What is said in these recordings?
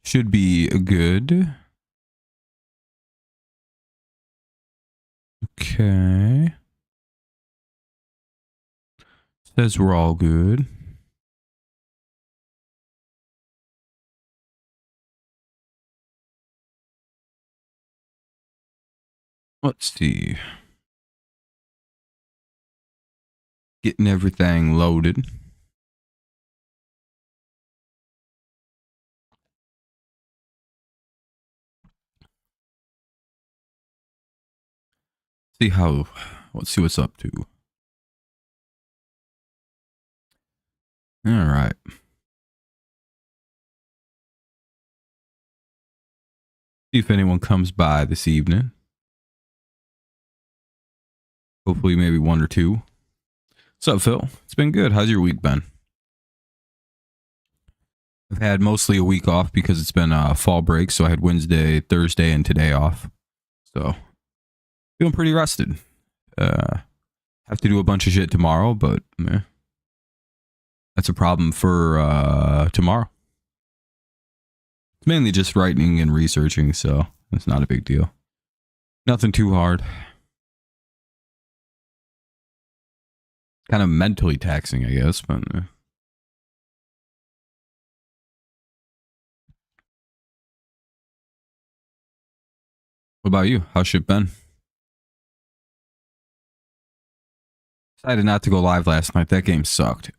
Should be good. Okay. Says we're all good. Let's see. Getting everything loaded. Let's see what's up to. All right. See if anyone comes by this evening. Hopefully maybe one or two. What's up, Phil? It's been good. How's your week been? I've had mostly a week off because it's been a fall break. So I had Wednesday, Thursday, and today off. So feeling pretty rested. Have to do a bunch of shit tomorrow, but that's a problem for tomorrow. It's mainly just writing and researching, so it's not a big deal. Nothing too hard. Kind of mentally taxing, I guess, but what about you? How's shit been? Decided not to go live last night. That game sucked.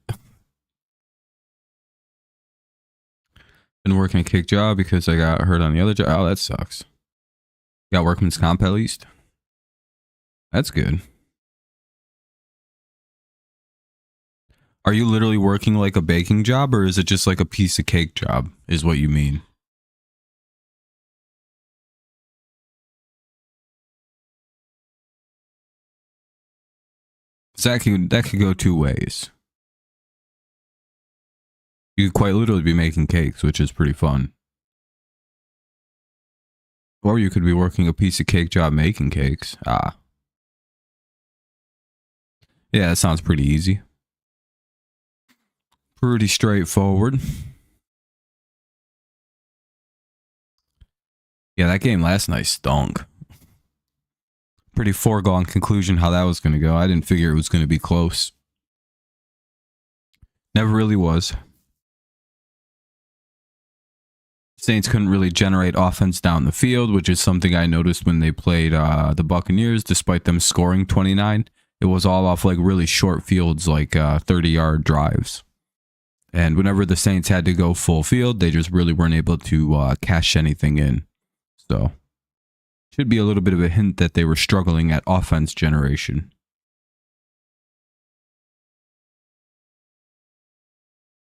Been working a kick job because I got hurt on the other job. Oh, that sucks. Got workman's comp at least. That's good. Are you literally working like a baking job, or is it just like a piece of cake job is what you mean? That could go two ways. You could quite literally be making cakes, which is pretty fun. Or you could be working a piece of cake job making cakes. Ah. Yeah, that sounds pretty easy. Pretty straightforward. Yeah, that game last night stunk. Pretty foregone conclusion how that was going to go. I didn't figure it was going to be close. Never really was. Saints couldn't really generate offense down the field, which is something I noticed when they played the Buccaneers, despite them scoring 29. It was all off like really short fields, like 30-yard drives. And whenever the Saints had to go full field, they just really weren't able to cash anything in. So, should be a little bit of a hint that they were struggling at offense generation.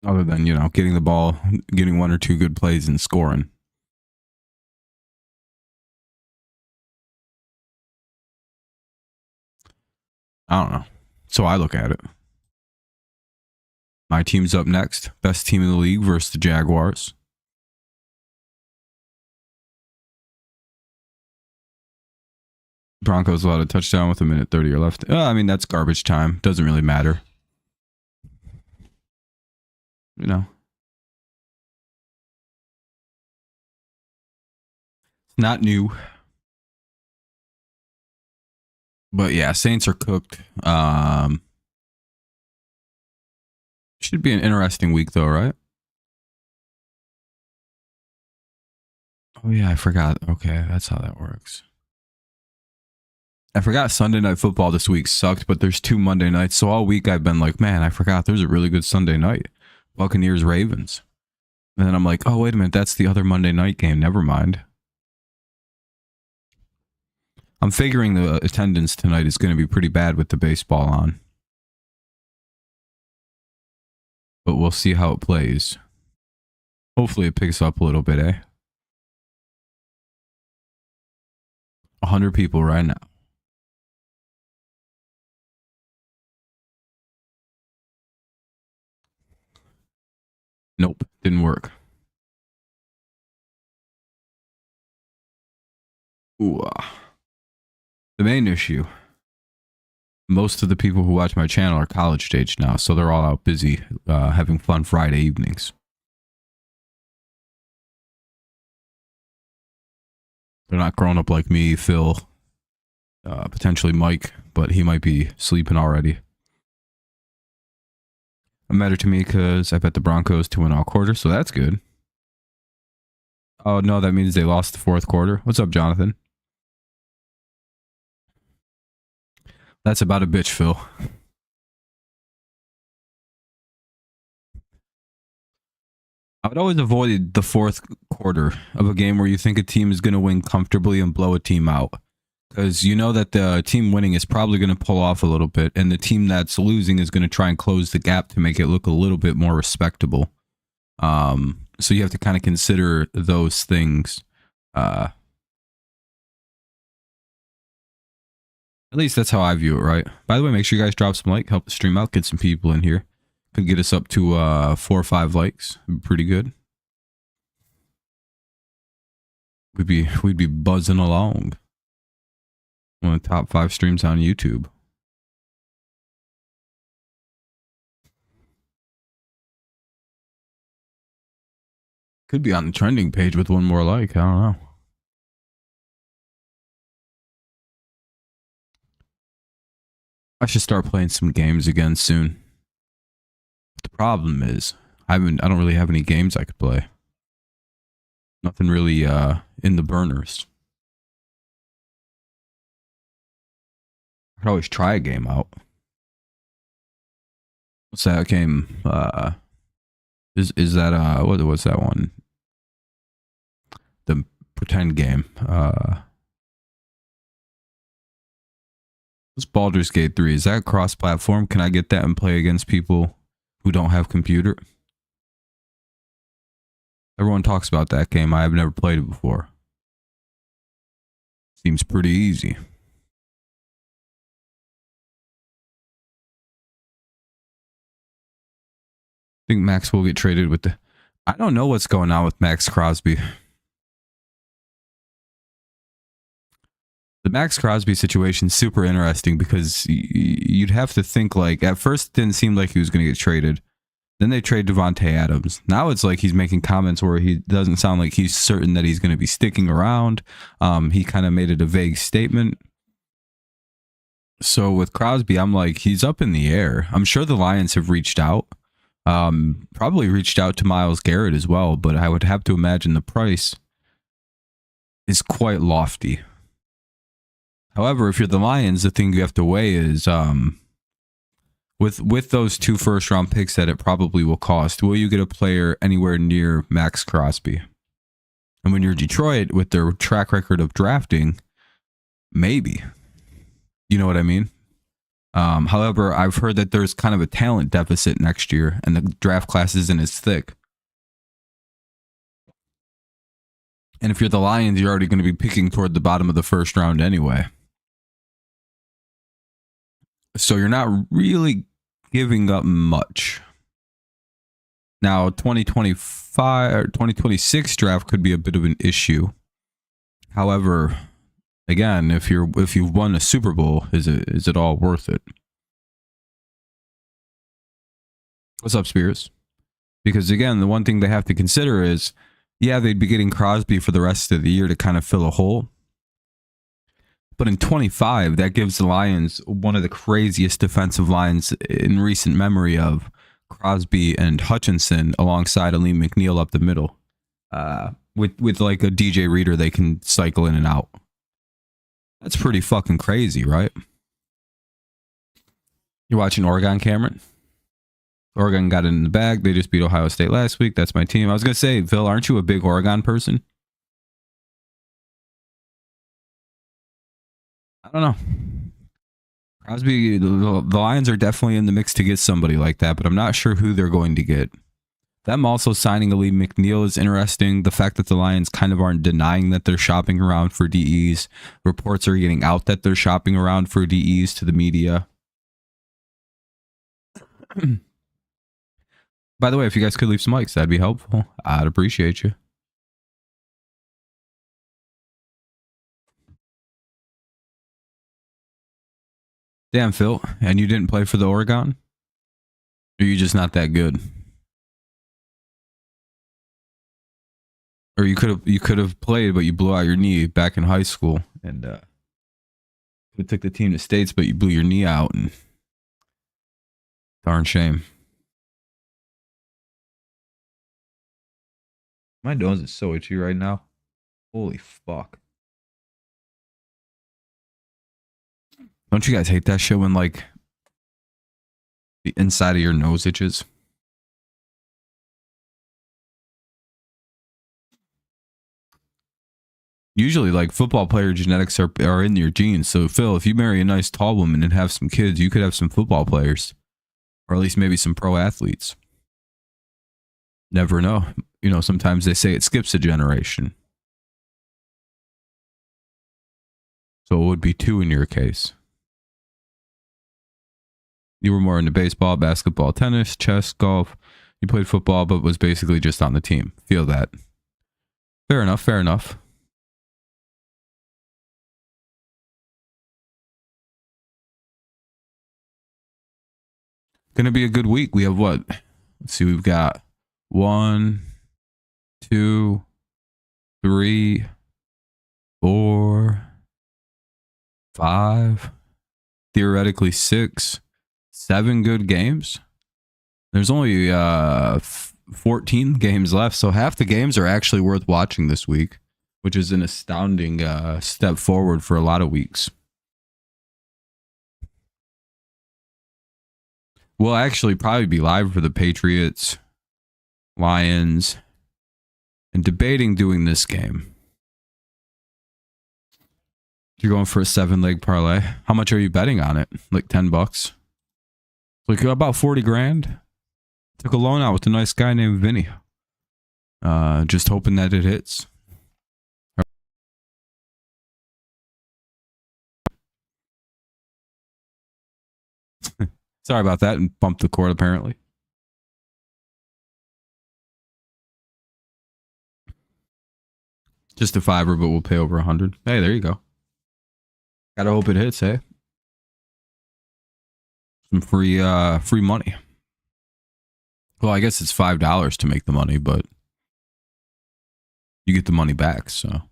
Other than, you know, getting the ball, getting one or two good plays and scoring. I don't know. So I look at it. My team's up next. Best team in the league versus the Jaguars. Broncos allowed a touchdown with 1:30 left. I mean, that's garbage time. Doesn't really matter. You know. It's not new. But yeah, Saints are cooked. Should be an interesting week though, right? Oh yeah, I forgot. Okay, that's how that works. I forgot Sunday Night Football this week sucked, but there's 2 Monday nights. So all week I've been like, man, I forgot there's a really good Sunday night. Buccaneers Ravens. And then I'm like, oh, wait a minute. That's the other Monday night game. Never mind. I'm figuring the attendance tonight is going to be pretty bad with the baseball on. But we'll see how it plays. Hopefully it picks up a little bit, eh? 100 people right now. Nope, didn't work. Ooh. The main issue. Most of the people who watch my channel are college age now, so they're all out busy having fun Friday evenings. They're not grown up like me, Phil, potentially Mike, but he might be sleeping already. It mattered to me because I bet the Broncos to win all quarter, so that's good. Oh, no, that means they lost the fourth quarter. What's up, Jonathan? That's about a bitch, Phil. I would always avoid the fourth quarter of a game where you think a team is going to win comfortably and blow a team out. Because you know that the team winning is probably going to pull off a little bit, and the team that's losing is going to try and close the gap to make it look a little bit more respectable. So you have to kind of consider those things. At least that's how I view it, right? By the way, make sure you guys drop some like, help the stream out, get some people in here. Could get us up to 4 or 5 likes. Pretty good. We'd be buzzing along. One of the top 5 streams on YouTube. Could be on the trending page with 1 more like. I don't know. I should start playing some games again soon. The problem is I don't really have any games I could play. Nothing really in the burners. I could always try a game out. What's that game? Is that what's that one? The pretend game. What's Baldur's Gate 3? Is that cross-platform? Can I get that and play against people who don't have computer? Everyone talks about that game. I have never played it before. Seems pretty easy. I think Max will get traded with the... I don't know what's going on with Max Crosby. The Max Crosby situation is super interesting because you'd have to think like, at first it didn't seem like he was going to get traded. Then they trade Devontae Adams. Now it's like he's making comments where he doesn't sound like he's certain that he's going to be sticking around. He kind of made it a vague statement. So with Crosby, I'm like, he's up in the air. I'm sure the Lions have reached out. Probably reached out to Myles Garrett as well, but I would have to imagine the price is quite lofty. However, if you're the Lions, the thing you have to weigh is with those 2 first-round picks that it probably will cost, will you get a player anywhere near Max Crosby? And when you're Detroit, with their track record of drafting, maybe. You know what I mean? However, I've heard that there's kind of a talent deficit next year, and the draft class isn't as thick. And if you're the Lions, you're already going to be picking toward the bottom of the first round anyway. So you're not really giving up much. Now, 2025 or 2026 draft could be a bit of an issue. However, again, if you've won a Super Bowl, is it all worth it? What's up, Spears? Because again, the one thing they have to consider is, yeah, they'd be getting Crosby for the rest of the year to kind of fill a hole. But in 25, that gives the Lions one of the craziest defensive lines in recent memory of Crosby and Hutchinson alongside Aleem McNeil up the middle. With like a DJ Reader they can cycle in and out. That's pretty fucking crazy, right? You're watching Oregon, Cameron? Oregon got it in the bag. They just beat Ohio State last week. That's my team. I was going to say, Phil, aren't you a big Oregon person? I don't know. Crosby, the Lions are definitely in the mix to get somebody like that, but I'm not sure who they're going to get. Them also signing Aleem McNeil is interesting. The fact that the Lions kind of aren't denying that they're shopping around for DEs. Reports are getting out that they're shopping around for DEs to the media. By the way, if you guys could leave some likes, that'd be helpful. I'd appreciate you. Damn, Phil. And you didn't play for the Oregon? Or are you just not that good? Or you could have played, but you blew out your knee back in high school, and we took the team to states, but you blew your knee out, and darn shame. My nose is so itchy right now. Holy fuck! Don't you guys hate that shit when like the inside of your nose itches? Usually, like, football player genetics are in your genes. So, Phil, if you marry a nice tall woman and have some kids, you could have some football players. Or at least maybe some pro athletes. Never know. You know, sometimes they say it skips a generation. So it would be 2 in your case. You were more into baseball, basketball, tennis, chess, golf. You played football, but was basically just on the team. Feel that. Fair enough, fair enough. Gonna be a good week. We have what? Let's see, we've got 1, 2, 3, 4, 5, theoretically 6, 7 good games. There's only 14 games left, so half the games are actually worth watching this week, which is an astounding step forward for a lot of weeks. We'll actually probably be live for the Patriots, Lions, and debating doing this game. You're going for a 7-leg parlay. How much are you betting on it? Like $10? Like about 40 grand. Took a loan out with a nice guy named Vinny. Just hoping that it hits. Sorry about that, and bumped the cord apparently. Just a $5, but we'll pay over 100. Hey, there you go. Gotta hope it hits, hey? Some free money. Well, I guess it's $5 to make the money, but you get the money back, so.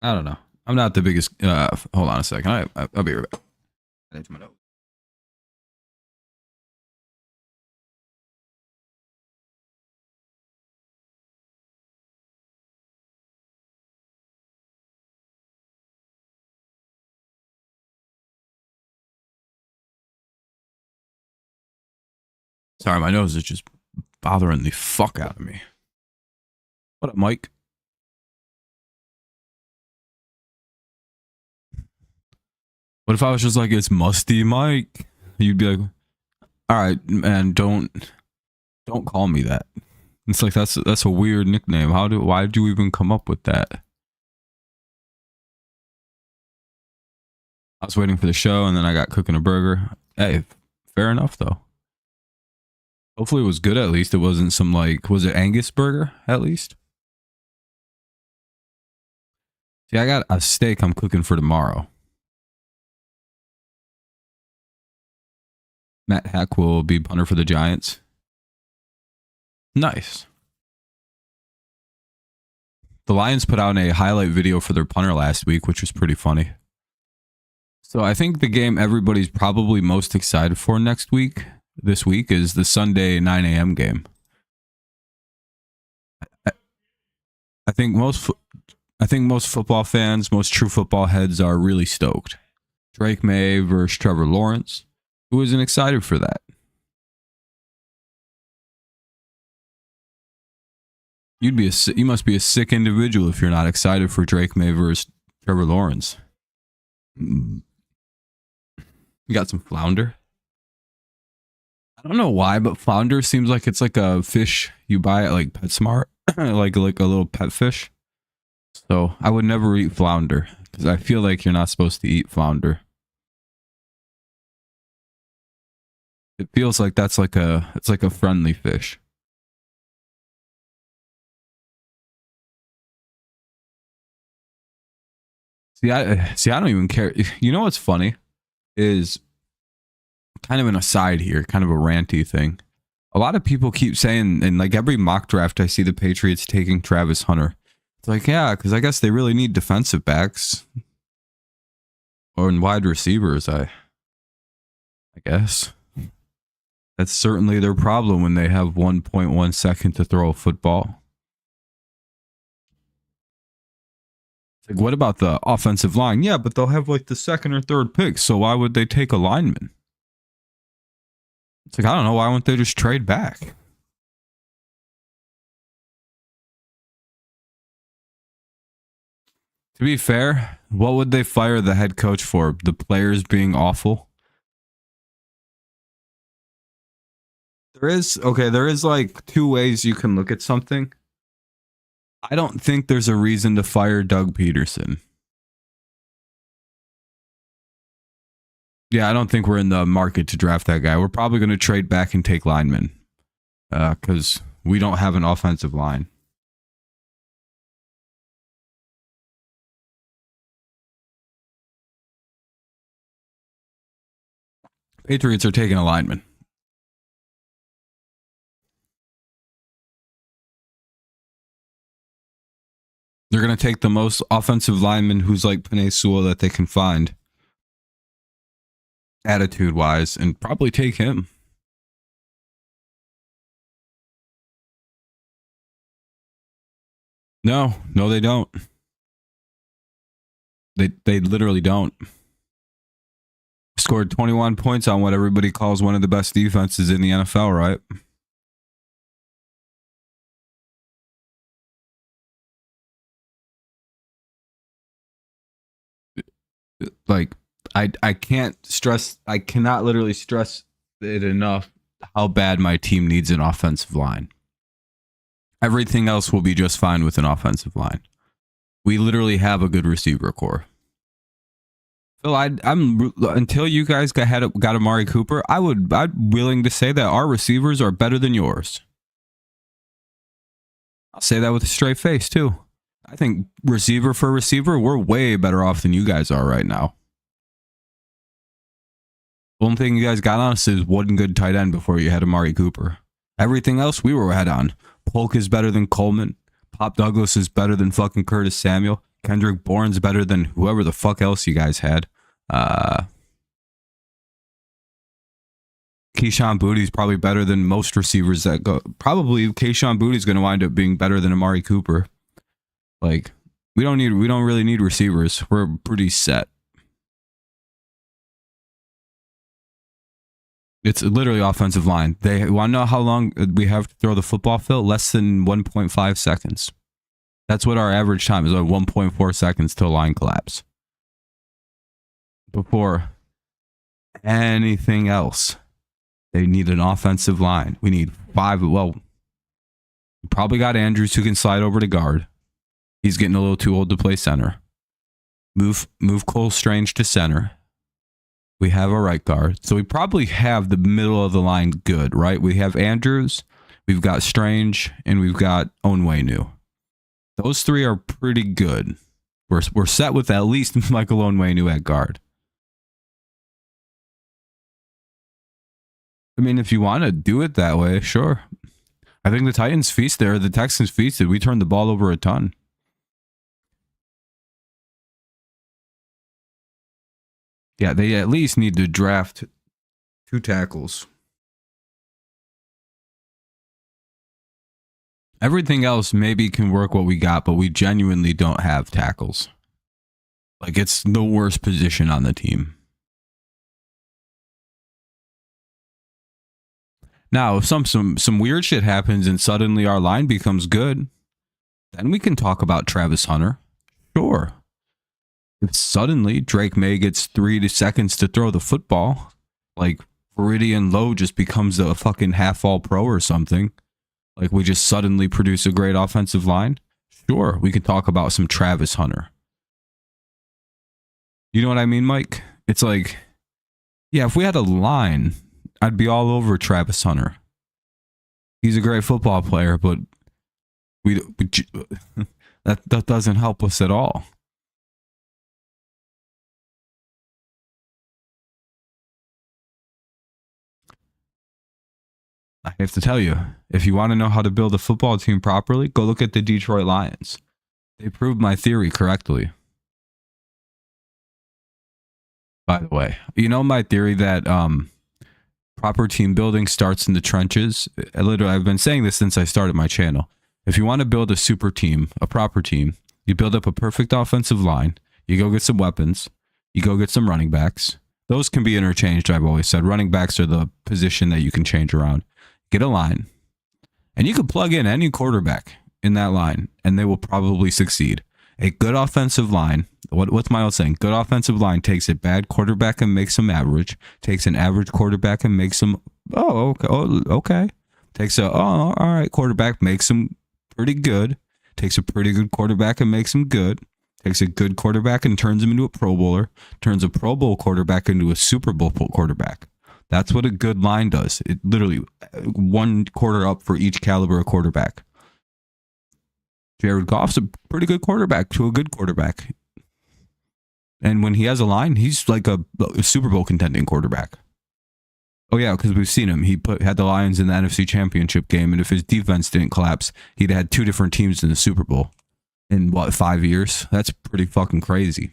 I don't know. I'm not the biggest. Hold on a second. I'll be right back. I need to my note. Sorry, my nose is just bothering the fuck out of me. What up, Mike? What if I was just like, it's Musty Mike? You'd be like, all right, man, don't call me that. It's like that's a weird nickname. Why did you even come up with that? I was waiting for the show and then I got cooking a burger. Hey, fair enough though. Hopefully it was good at least. It wasn't some like, was it Angus burger at least? See, I got a steak I'm cooking for tomorrow. Matt Hack will be punter for the Giants. Nice. The Lions put out a highlight video for their punter last week, which was pretty funny. So I think the game everybody's probably most excited for this week, is the Sunday 9 a.m. game. I think most football fans, most true football heads are really stoked. Drake May versus Trevor Lawrence. Who isn't excited for that? You must be a sick individual if you're not excited for Drake May versus Trevor Lawrence. You got some flounder? I don't know why, but flounder seems like it's like a fish you buy at like PetSmart, like a little pet fish. So I would never eat flounder because I feel like you're not supposed to eat flounder. It feels like it's like a friendly fish. See, I don't even care. You know what's funny is kind of an aside here, kind of a ranty thing. A lot of people keep saying, and like every mock draft, I see the Patriots taking Travis Hunter. It's like, yeah, because I guess they really need defensive backs or in wide receivers. I guess that's certainly their problem when they have 1.1 second to throw a football. Like, what about the offensive line? Yeah, but they'll have like the second or third pick. So why would they take a lineman? It's like, I don't know. Why wouldn't they just trade back? To be fair, what would they fire the head coach for? The players being awful? There is like two ways you can look at something. I don't think there's a reason to fire Doug Peterson. Yeah, I don't think we're in the market to draft that guy. We're probably going to trade back and take linemen because we don't have an offensive line. Patriots are taking a lineman. They're going to take the most offensive lineman who's like Penei Sewell that they can find, attitude-wise, and probably take him. No, they don't. They literally don't. Scored 21 points on what everybody calls one of the best defenses in the NFL, right? Like, I cannot literally stress it enough how bad my team needs an offensive line. Everything else will be just fine with an offensive line. We literally have a good receiver core. Phil, I'm until you guys got Amari Cooper, I'm willing to say that our receivers are better than yours. I'll say that with a straight face too. I think receiver for receiver, we're way better off than you guys are right now. The only thing you guys got on us is one good tight end before you had Amari Cooper. Everything else we were ahead on. Polk is better than Coleman. Pop Douglas is better than fucking Curtis Samuel. Kendrick Bourne's better than whoever the fuck else you guys had. Keyshawn Booty's probably better than most receivers that go. Probably Keyshawn Booty's going to wind up being better than Amari Cooper. Like, we don't really need receivers. We're pretty set. It's literally offensive line. They want to know how long we have to throw the football, Phil? Less than 1.5 seconds. That's what our average time is, like 1.4 seconds till line collapse. Before anything else, they need an offensive line. We need 5. Well, we probably got Andrews who can slide over to guard. He's getting a little too old to play center. Move Cole Strange to center. We have a right guard. So we probably have the middle of the line good, right? We have Andrews, we've got Strange, and we've got Onwenu. Those three are pretty good. We're set with at least Michael Onwenu at guard. I mean, if you want to do it that way, sure. I think the Titans feasted, or the Texans feasted. We turned the ball over a ton. Yeah, they at least need to draft 2 tackles. Everything else maybe can work what we got, but we genuinely don't have tackles. Like, it's the worst position on the team. Now, if some weird shit happens and suddenly our line becomes good, then we can talk about Travis Hunter. Sure. If suddenly Drake May gets 3 seconds to throw the football, like Viridian Lowe just becomes a fucking half all pro or something, like we just suddenly produce a great offensive line, sure, we can talk about some Travis Hunter. You know what I mean, Mike? It's like, yeah, if we had a line, I'd be all over Travis Hunter. He's a great football player, but that doesn't help us at all. I have to tell you, if you want to know how to build a football team properly, go look at the Detroit Lions. They proved my theory correctly. By the way, you know my theory that proper team building starts in the trenches. I've been saying this since I started my channel. If you want to build a super team, a proper team, you build up a perfect offensive line. You go get some weapons. You go get some running backs. Those can be interchanged, I've always said. Running backs are the position that you can change around. Get a line. And you can plug in any quarterback in that line, and they will probably succeed. A good offensive line, what's Miles saying? Good offensive line takes a bad quarterback and makes them average. Takes an average quarterback and makes them, okay. Takes all right quarterback, makes them pretty good. Takes a pretty good quarterback and makes them good. Takes a good quarterback and turns him into a Pro Bowler. Turns a Pro Bowl quarterback into a Super Bowl quarterback. That's what a good line does. It literally one quarter up for each caliber of quarterback. Jared Goff's a pretty good quarterback to a good quarterback. And when he has a line, he's like a Super Bowl contending quarterback. Oh yeah, because we've seen him. He had the Lions in the NFC Championship game, and if his defense didn't collapse, he'd had 2 different teams in the Super Bowl in 5 years? That's pretty fucking crazy.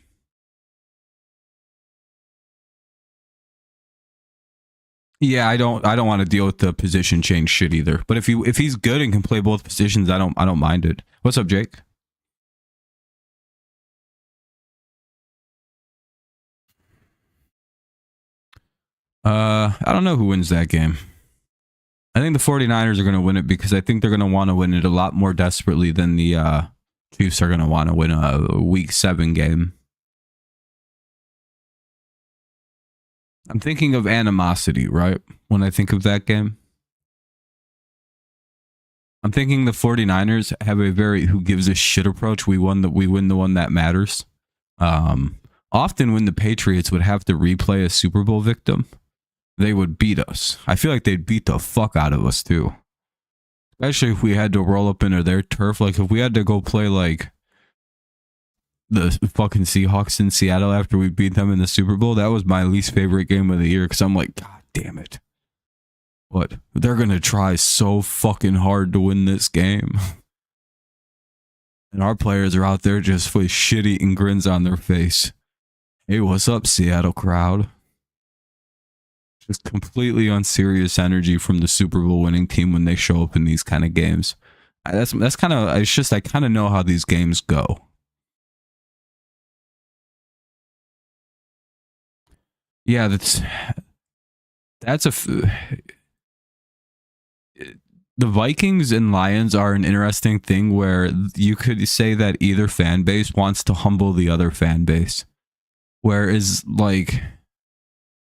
Yeah, I don't want to deal with the position change shit either. But if he's good and can play both positions, I don't mind it. What's up, Jake? I don't know who wins that game. I think the 49ers are going to win it because I think they're going to want to win it a lot more desperately than the Chiefs are going to want to win a Week 7 game. I'm thinking of animosity, right? When I think of that game. I'm thinking the 49ers have a very who gives a shit approach. We win the one that matters. Often when the Patriots would have to replay a Super Bowl victim, they would beat us. I feel like they'd beat the fuck out of us too. Especially if we had to roll up into their turf. Like if we had to go play like the fucking Seahawks in Seattle after we beat them in the Super Bowl, that was my least favorite game of the year because I'm like, God damn it. What? They're going to try so fucking hard to win this game. And our players are out there just with shit-eating grins on their face. Hey, what's up, Seattle crowd? Just completely unserious energy from the Super Bowl winning team when they show up in these kind of games. That's kind of, it's just, I kind of know how these games go. Yeah, that's the Vikings and Lions are an interesting thing where you could say that either fan base wants to humble the other fan base. Whereas, like,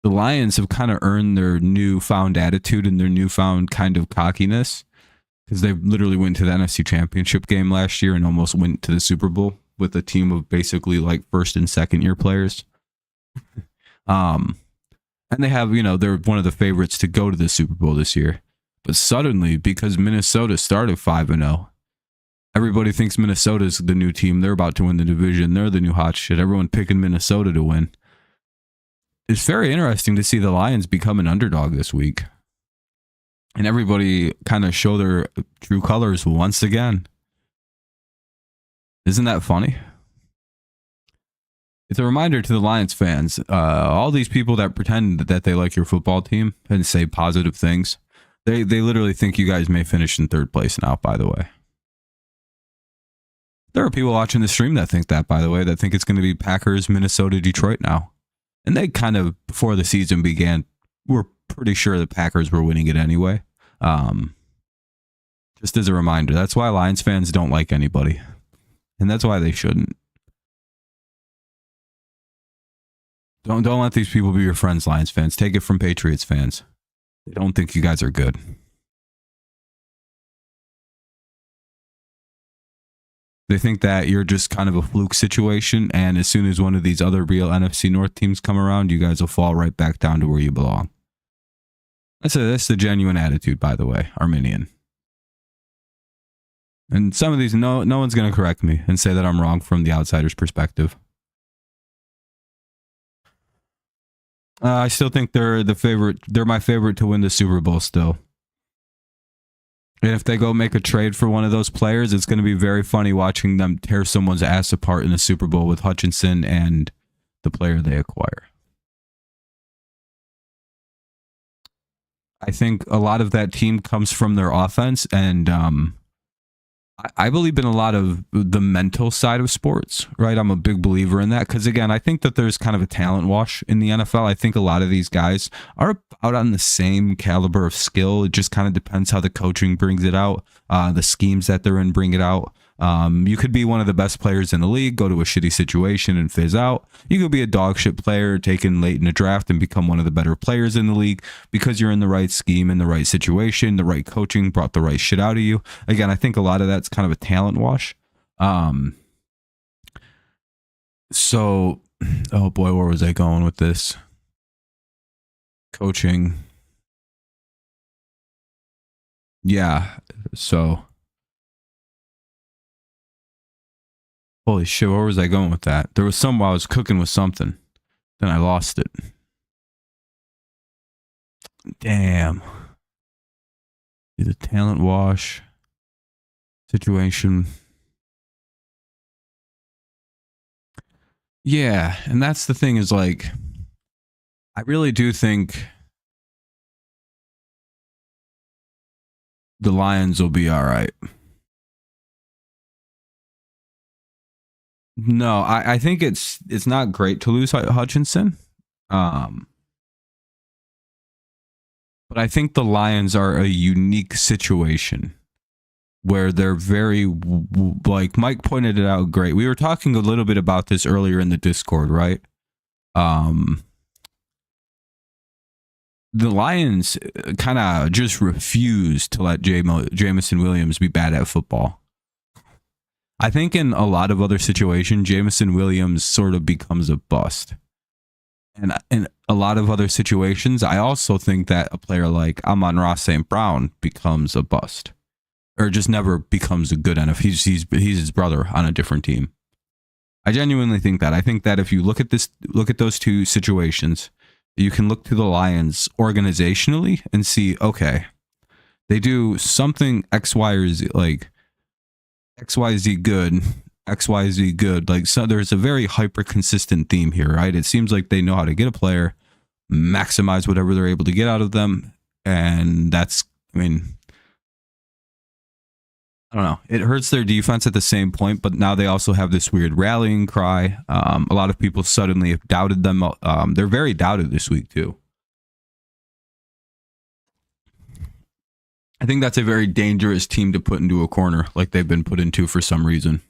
the Lions have kind of earned their newfound attitude and their newfound kind of cockiness because they literally went to the NFC Championship game last year and almost went to the Super Bowl with a team of basically like first and second year players. And they have, they're one of the favorites to go to the Super Bowl this year. But suddenly, because Minnesota started 5-0, everybody thinks Minnesota's the new team. They're about to win the division. They're the new hot shit. Everyone picking Minnesota to win. It's very interesting to see the Lions become an underdog this week. And everybody kind of show their true colors once again. Isn't that funny? It's a reminder to the Lions fans, all these people that pretend that they like your football team and say positive things, they literally think you guys may finish in third place now, by the way. There are people watching the stream that think that, by the way, that think it's going to be Packers, Minnesota, Detroit now. And they kind of, before the season began, were pretty sure the Packers were winning it anyway. Just as a reminder, that's why Lions fans don't like anybody. And that's why they shouldn't. Don't let these people be your friends, Lions fans. Take it from Patriots fans. They don't think you guys are good. They think that you're just kind of a fluke situation, and as soon as one of these other real NFC North teams come around, you guys will fall right back down to where you belong. That's the genuine attitude, by the way, Arminian. And some of these, no one's going to correct me and say that I'm wrong from the outsider's perspective. I still think they're the favorite. They're my favorite to win the Super Bowl still. And if they go make a trade for one of those players, it's going to be very funny watching them tear someone's ass apart in the Super Bowl with Hutchinson and the player they acquire. I think a lot of that team comes from their offense, and I believe in a lot of the mental side of sports, right? I'm a big believer in that because, again, I think that there's kind of a talent wash in the NFL. I think a lot of these guys are out on the same caliber of skill. It just kind of depends how the coaching brings it out, the schemes that they're in bring it out. You could be one of the best players in the league, go to a shitty situation and fizz out. You could be a dog shit player taken late in a draft and become one of the better players in the league because you're in the right scheme, in the right situation, the right coaching brought the right shit out of you. Again, I think a lot of that's kind of a talent wash. So, oh boy, where was I going with this? Coaching. Yeah, so... Holy shit, where was I going with that? There was some while I was cooking with something. Then I lost it. Damn. The talent wash situation. Yeah, and that's the thing is like, I really do think the Lions will be all right. No, I think it's not great to lose Hutchinson. But I think the Lions are a unique situation where they're very, like Mike pointed it out great. We were talking a little bit about this earlier in the Discord, right? The Lions kind of just refuse to let Jameson Williams be bad at football. I think in a lot of other situations, Jameson Williams sort of becomes a bust. And in a lot of other situations, I also think that a player like Amon-Ra St. Brown becomes a bust. Or just never becomes a good NFL. He's his brother on a different team. I genuinely think that. I think that if you look at those two situations, you can look to the Lions organizationally and see, okay, they do something X, Y, or Z, like XYZ good, XYZ good. Like, so there's a very hyper consistent theme here, right? It seems like they know how to get a player, maximize whatever they're able to get out of them. And that's, I mean, I don't know. It hurts their defense at the same point, but now they also have this weird rallying cry. A lot of people suddenly have doubted them. They're very doubted this week too. I think that's a very dangerous team to put into a corner like they've been put into for some reason.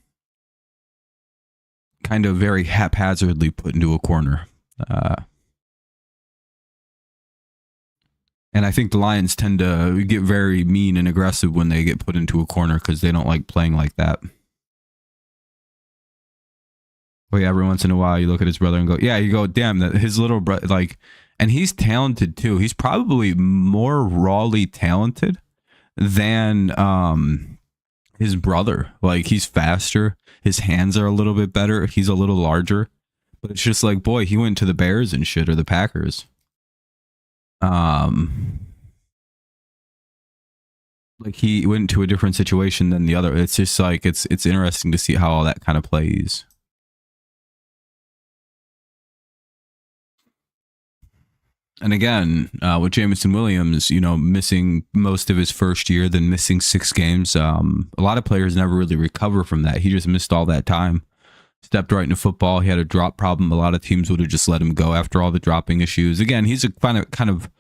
Kind of very haphazardly put into a corner. And I think the Lions tend to get very mean and aggressive when they get put into a corner because they don't like playing like that. But yeah, every once in a while you look at his brother and go, yeah, you go, damn, that his little brother, like, and he's talented too. He's probably more rawly talented than his brother. Like, he's faster. His hands are a little bit better. He's a little larger. But it's just like, boy, he went to the Bears and shit, or the Packers. Like, he went to a different situation than the other. It's just like, it's interesting to see how all that kind of plays. And again, with Jameson Williams, you know, missing most of his first year, then missing 6 games, a lot of players never really recover from that. He just missed all that time. Stepped right into football. He had a drop problem. A lot of teams would have just let him go after all the dropping issues. Again, he's a kind of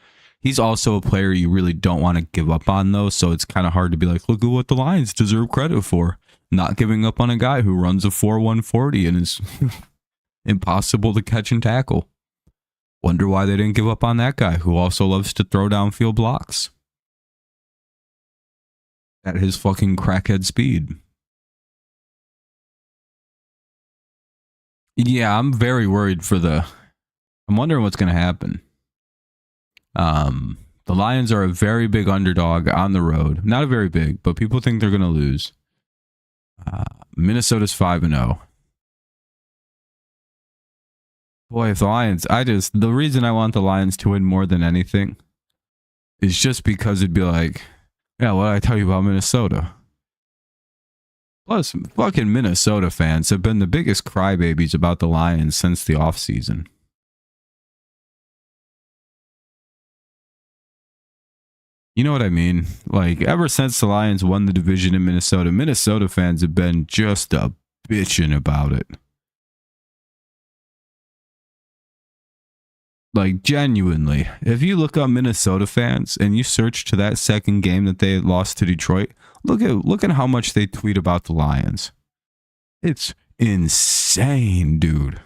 he's also a player you really don't want to give up on, though. So it's kind of hard to be like, look at what the Lions deserve credit for. Not giving up on a guy who runs a 4.140 and is impossible to catch and tackle. Wonder why they didn't give up on that guy who also loves to throw downfield blocks at his fucking crackhead speed. Yeah, I'm very worried I'm wondering what's going to happen. The Lions are a very big underdog on the road. Not a very big, but people think they're going to lose. Minnesota's 5-0. Boy, if the Lions, the reason I want the Lions to win more than anything is just because it'd be like, Yeah, what did I tell you about Minnesota? Plus, fucking Minnesota fans have been the biggest crybabies about the Lions since the offseason. You know what I mean? Like, ever since the Lions won the division in Minnesota, Minnesota fans have been just a bitching about it. Like, genuinely, if you look up Minnesota fans and you search to that second game that they lost to Detroit, look at how much they tweet about the Lions. It's insane, dude.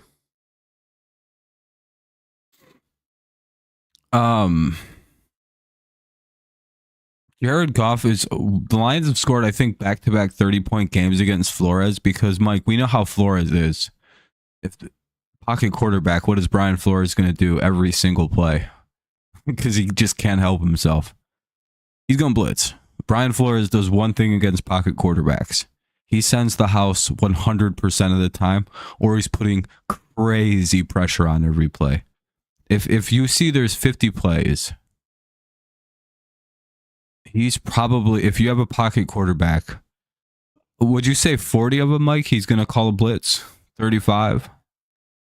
Jared Goff is, the Lions have scored, I think, back-to-back 30-point games against Flores because, Mike, we know how Flores is. If the pocket quarterback, what is Brian Flores going to do every single play? Because he just can't help himself. He's going to blitz. Brian Flores does one thing against pocket quarterbacks. He sends the house 100% of the time, or he's putting crazy pressure on every play. If you see there's 50 plays, he's probably, if you have a pocket quarterback, would you say 40 of them, Mike, he's going to call a blitz? 35?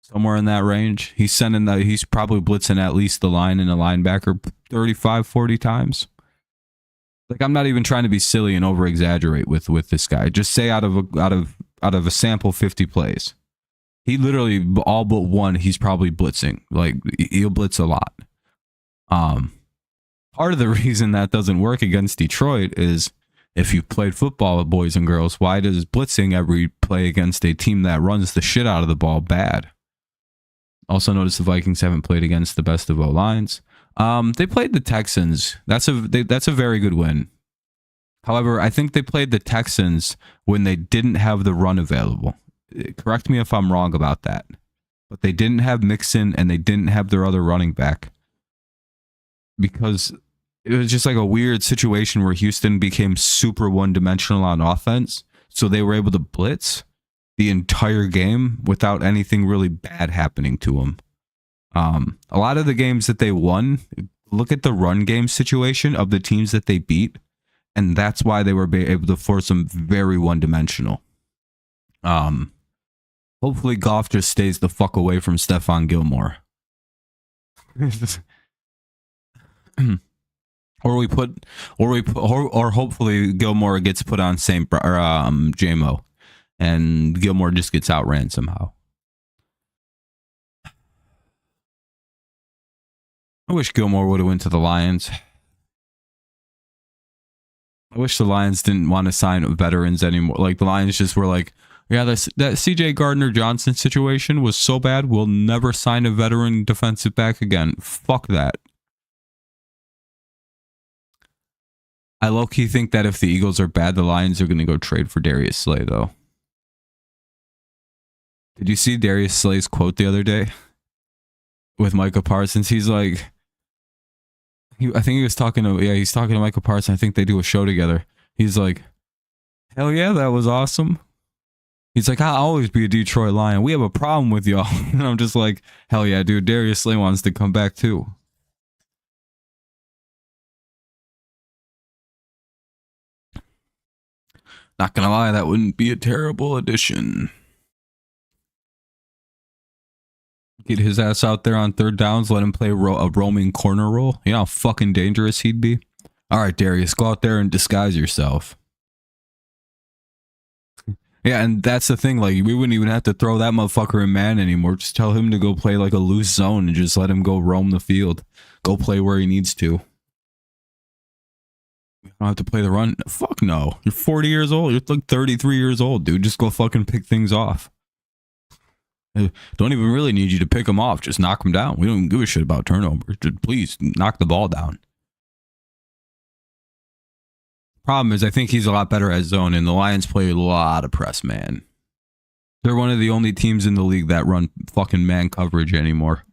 Somewhere in that range. He's probably blitzing at least the line and a linebacker 35, 40 times. Like, I'm not even trying to be silly and over exaggerate with this guy. Just say out of a sample 50 plays, he literally all but one he's probably blitzing. Like, he'll blitz a lot. Part of the reason that doesn't work against Detroit is, if you've played football with boys and girls, why does blitzing every play against a team that runs the shit out of the ball bad? Also notice the Vikings haven't played against the best of O-lines. They played the Texans. That's a very good win. However, I think they played the Texans when they didn't have the run available. Correct me if I'm wrong about that. But they didn't have Mixon and they didn't have their other running back. Because it was just like a weird situation where Houston became super one-dimensional on offense. So they were able to blitz the entire game without anything really bad happening to them. A lot of the games that they won, look at the run game situation of the teams that they beat, and that's why they were able to force them very one-dimensional. Hopefully Goff just stays the fuck away from Stephon Gilmore. or hopefully Gilmore gets put on JMO, and Gilmore just gets outran somehow. I wish Gilmore would have went to the Lions. I wish the Lions didn't want to sign veterans anymore. Like, the Lions just were like, yeah, that CJ Gardner-Johnson situation was so bad, we'll never sign a veteran defensive back again. Fuck that. I low-key think that if the Eagles are bad, the Lions are going to go trade for Darius Slay, though. Did you see Darius Slay's quote the other day with Micah Parsons? He's like, I think he was talking to, he's talking to Micah Parsons. I think they do a show together. He's like, hell yeah, that was awesome. He's like, I'll always be a Detroit Lion. We have a problem with y'all. And I'm just like, hell yeah, dude. Darius Slay wants to come back too. Not gonna lie, that wouldn't be a terrible addition. Get his ass out there on third downs, let him play a roaming corner role. You know how fucking dangerous he'd be? All right, Darius, go out there and disguise yourself. Yeah, and that's the thing. Like, we wouldn't even have to throw that motherfucker in man anymore. Just tell him to go play like a loose zone and just let him go roam the field. Go play where he needs to. You don't have to play the run. Fuck no. You're 40 years old. You're like 33 years old, dude. Just go fucking pick things off. Don't even really need you to pick them off. Just knock them down. We don't give a shit about turnovers. Just please knock the ball down. Problem is, I think he's a lot better at zone, and the Lions play a lot of press man. They're one of the only teams in the league that run fucking man coverage anymore.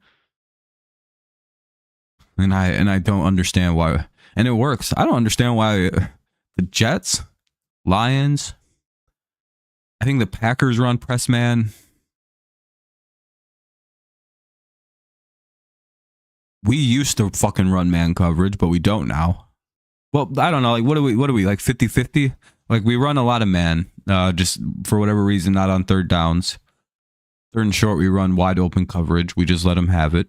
And I don't understand why. And it works. I don't understand why the Jets, Lions, I think the Packers run press man. We used to fucking run man coverage, but we don't now. Well, I don't know. Like, what do we like 50-50? Like, we run a lot of man, just for whatever reason, not on third downs. Third and short, we run wide open coverage. We just let them have it.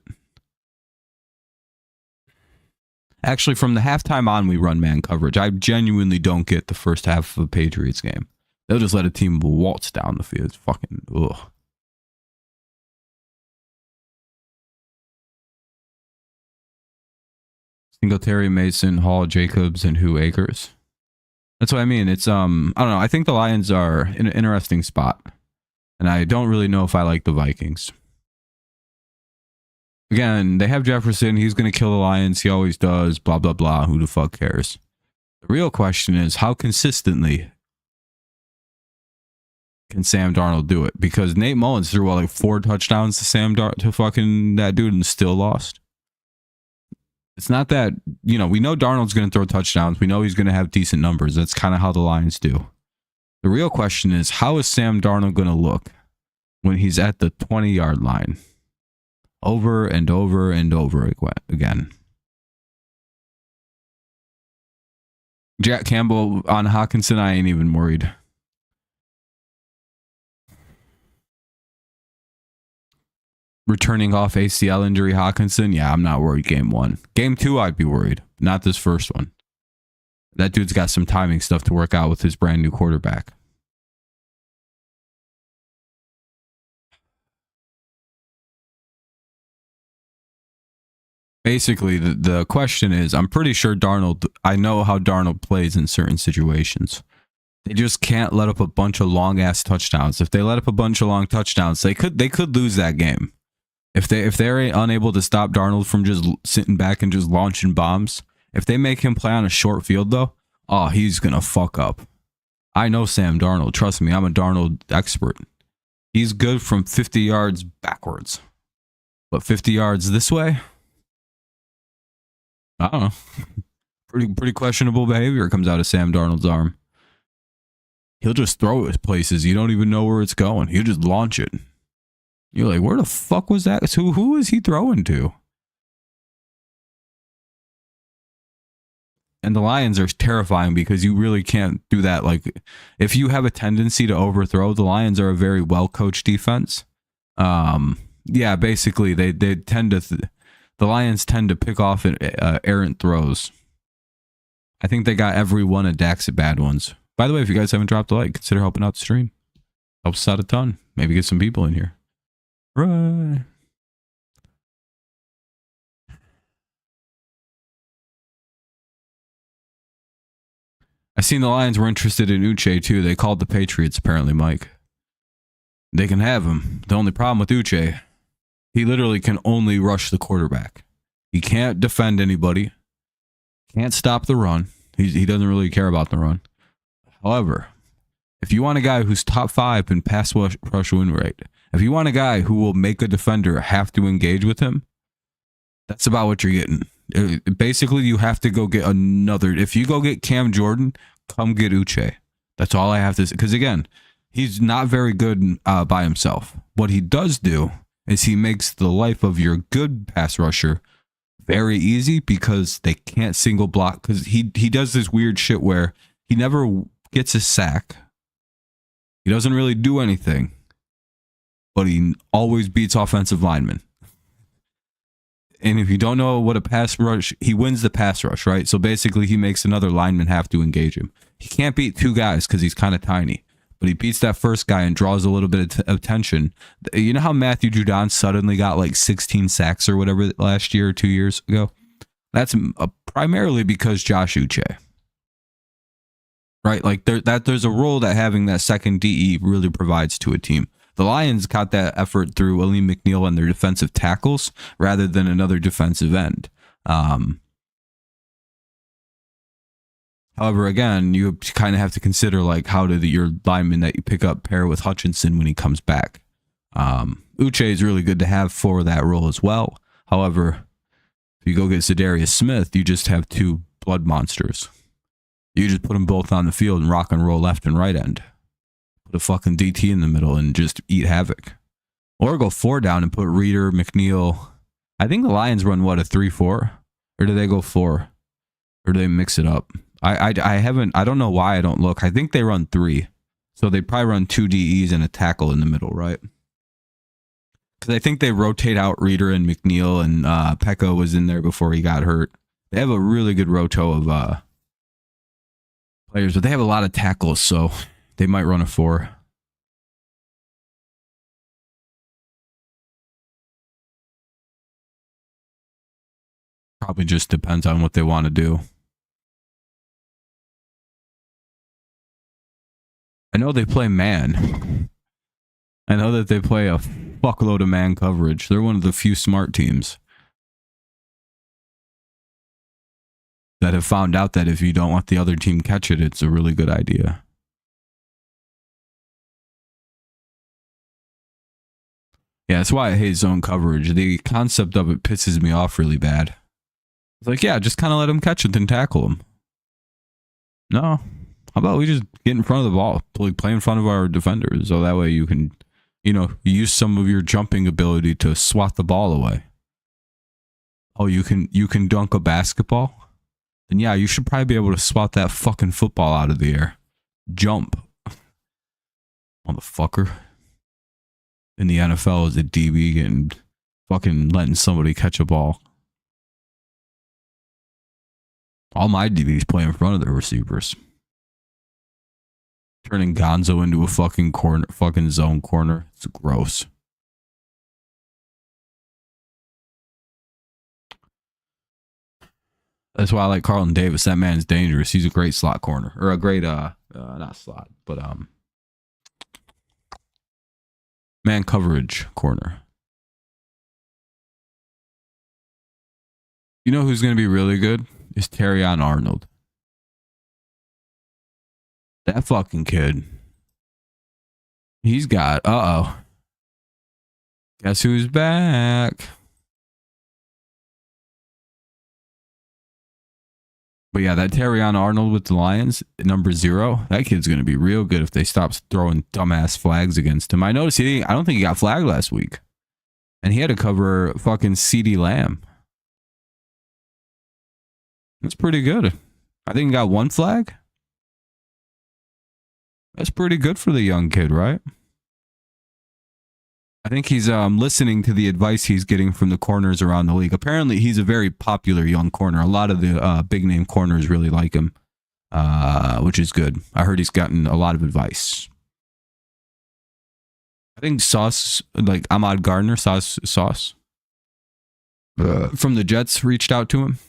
Actually, from the halftime on, we run man coverage. I genuinely don't get the first half of a Patriots game. They'll just let a team waltz down the field. It's fucking, ugh. Singletary, Mason, Hall, Jacobs, and Akers. That's what I mean. It's I don't know. I think the Lions are in an interesting spot, and I don't really know if I like the Vikings. Again, they have Jefferson. He's going to kill the Lions. He always does. Blah blah blah. Who the fuck cares? The real question is, how consistently can Sam Darnold do it? Because Nate Mullins threw like 4 touchdowns to fucking that dude and still lost. It's not that, we know Darnold's going to throw touchdowns. We know he's going to have decent numbers. That's kind of how the Lions do. The real question is, how is Sam Darnold going to look when he's at the 20-yard line over and over and over again? Jack Campbell on Hawkinson, I ain't even worried. Returning off ACL injury Hawkinson, yeah, I'm not worried game 1. Game 2, I'd be worried. Not this first one. That dude's got some timing stuff to work out with his brand new quarterback. Basically, the question is, I'm pretty sure I know how Darnold plays in certain situations. They just can't let up a bunch of long-ass touchdowns. If they let up a bunch of long touchdowns, they could lose that game. If they're unable to stop Darnold from just sitting back and just launching bombs, if they make him play on a short field though, oh, he's gonna fuck up. I know Sam Darnold. Trust me, I'm a Darnold expert. He's good from 50 yards backwards, but 50 yards this way, I don't know. Pretty questionable behavior comes out of Sam Darnold's arm. He'll just throw it places you don't even know where it's going. He'll just launch it. You're like, where the fuck was that? So who is he throwing to? And the Lions are terrifying because you really can't do that. Like, if you have a tendency to overthrow, the Lions are a very well-coached defense. Yeah, basically, they tend to... the Lions tend to pick off errant throws. I think they got every one of Dak's bad ones. By the way, if you guys haven't dropped a like, consider helping out the stream. Helps us out a ton. Maybe get some people in here. Right. I seen the Lions were interested in Uche too. They called the Patriots apparently, Mike. They can have him. The only problem with Uche, he literally can only rush the quarterback. He can't defend anybody. Can't stop the run. He doesn't really care about the run. However, if you want a guy who's top 5 in pass rush win rate, if you want a guy who will make a defender have to engage with him, that's about what you're getting. Basically, you have to go get another. If you go get Cam Jordan, come get Uche. That's all I have to say. Because again, he's not very good by himself. What he does do is he makes the life of your good pass rusher very easy because they can't single block. Because he does this weird shit where he never gets a sack. He doesn't really do anything, but he always beats offensive linemen. And if you don't know what a pass rush, he wins the pass rush, right? So basically he makes another lineman have to engage him. He can't beat 2 guys because he's kind of tiny, but he beats that first guy and draws a little bit of attention. You know how Matthew Judon suddenly got like 16 sacks or whatever last year or 2 years ago? That's primarily because Josh Uche. Right? Like there's a role that having that second DE really provides to a team. The Lions got that effort through Aleem McNeil and their defensive tackles rather than another defensive end. However, again, you kind of have to consider like how did your lineman that you pick up pair with Hutchinson when he comes back. Uche is really good to have for that role as well. However, if you go get Za'Darius Smith, you just have 2 blood monsters. You just put them both on the field and rock and roll left and right end. Put a fucking DT in the middle and just eat havoc. Or go 4 down and put Reeder, McNeil. I think the Lions run, what, a 3-4? Or do they go 4? Or do they mix it up? I don't know why I don't look. I think they run 3. So they probably run 2 DEs and a tackle in the middle, right? Because I think they rotate out Reader and McNeil, and Pekka was in there before he got hurt. They have a really good roto of players, but they have a lot of tackles, so they might run a 4. Probably just depends on what they want to do. I know they play man. I know that they play a fuckload of man coverage. They're one of the few smart teams that have found out that if you don't want the other team catch it, it's a really good idea. Yeah, that's why I hate zone coverage. The concept of it pisses me off really bad. It's like, yeah, just kind of let him catch it and tackle him. No. How about we just get in front of the ball, play in front of our defenders, so that way you can, use some of your jumping ability to swat the ball away. Oh, you can dunk a basketball? Then yeah, you should probably be able to swat that fucking football out of the air. Jump. Motherfucker. In the NFL is a DB getting fucking letting somebody catch a ball. All my DBs play in front of their receivers. Turning Gonzo into a fucking zone corner. It's gross. That's why I like Carlton Davis. That man's dangerous. He's a great slot corner. Or a great not slot, but man coverage corner. You know who's going to be really good? Is Terrion Arnold. That fucking kid. He's got, guess who's back? But yeah, that Terrion Arnold with the Lions, number 0, that kid's going to be real good if they stop throwing dumbass flags against him. I noticed I don't think he got flagged last week. And he had to cover fucking CeeDee Lamb. That's pretty good. I think he got 1 flag. That's pretty good for the young kid, right? I think he's listening to the advice he's getting from the corners around the league. Apparently, he's a very popular young corner. A lot of the big-name corners really like him, which is good. I heard he's gotten a lot of advice. I think Sauce, like Ahmad Gardner, Sauce from the Jets reached out to him.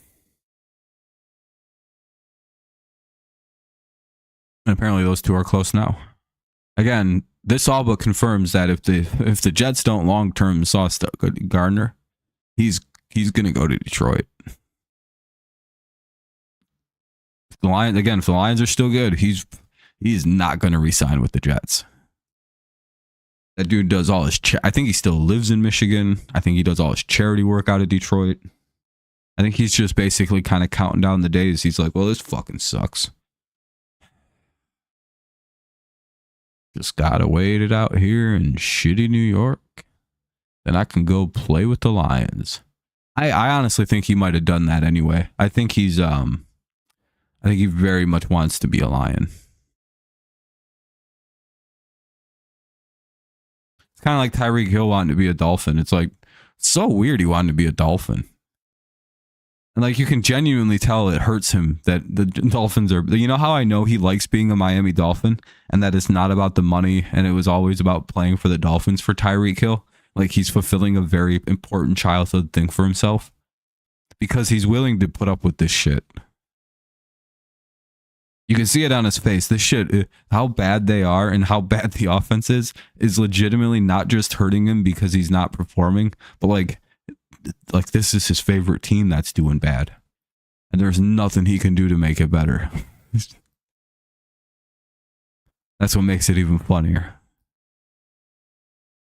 And apparently those two are close now. Again, this all but confirms that if the Jets don't long-term Sauce Gardner, he's going to go to Detroit. If the Lions are still good, he's not going to re-sign with the Jets. That dude does all his I think he still lives in Michigan. I think he does all his charity work out of Detroit. I think he's just basically kind of counting down the days. He's like, well, this fucking sucks. Just gotta wait it out here in shitty New York. Then I can go play with the Lions. I honestly think he might have done that anyway. I think he very much wants to be a Lion. It's kind of like Tyreek Hill wanting to be a Dolphin. It's like, so weird he wanted to be a Dolphin. And like, you can genuinely tell it hurts him that the Dolphins are, you know how I know he likes being a Miami Dolphin and that it's not about the money and it was always about playing for the Dolphins for Tyreek Hill? Like, he's fulfilling a very important childhood thing for himself because he's willing to put up with this shit. You can see it on his face. This shit, how bad they are and how bad the offense is legitimately not just hurting him because he's not performing, but like this is his favorite team that's doing bad. And there's nothing he can do to make it better. That's what makes it even funnier.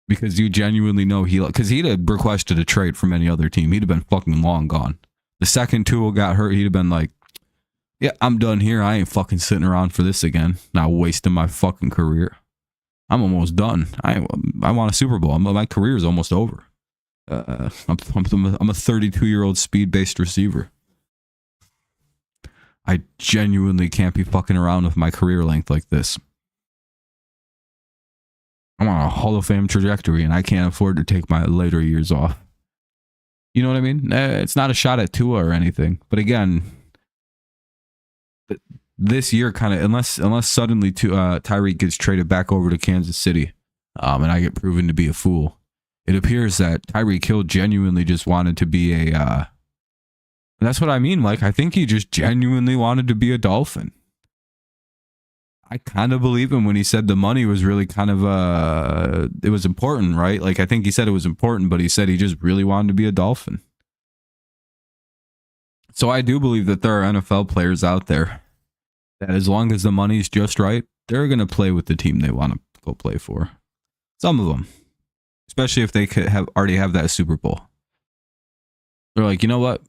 Because you genuinely know because he'd have requested a trade from any other team. He'd have been fucking long gone. The second Tua got hurt, he'd have been like, yeah, I'm done here. I ain't fucking sitting around for this again. Not wasting my fucking career. I'm almost done. I want a Super Bowl. My career is almost over. I'm a 32-year-old speed-based receiver. I genuinely can't be fucking around with my career length like this. I'm on a Hall of Fame trajectory and I can't afford to take my later years off. You know what I mean? It's not a shot at Tua or anything. But again, this year kind of, unless suddenly Tyreek gets traded back over to Kansas City and I get proven to be a fool, it appears that Tyreek Hill genuinely just wanted to be a... that's what I mean. Like, I think he just genuinely wanted to be a Dolphin. I kind of believe him when he said the money was really kind of, it was important, right? Like, I think he said it was important, but he said he just really wanted to be a Dolphin. So I do believe that there are NFL players out there that as long as the money's just right, they're going to play with the team they want to go play for. Some of them, especially if they could already have that Super Bowl. They're like, you know what?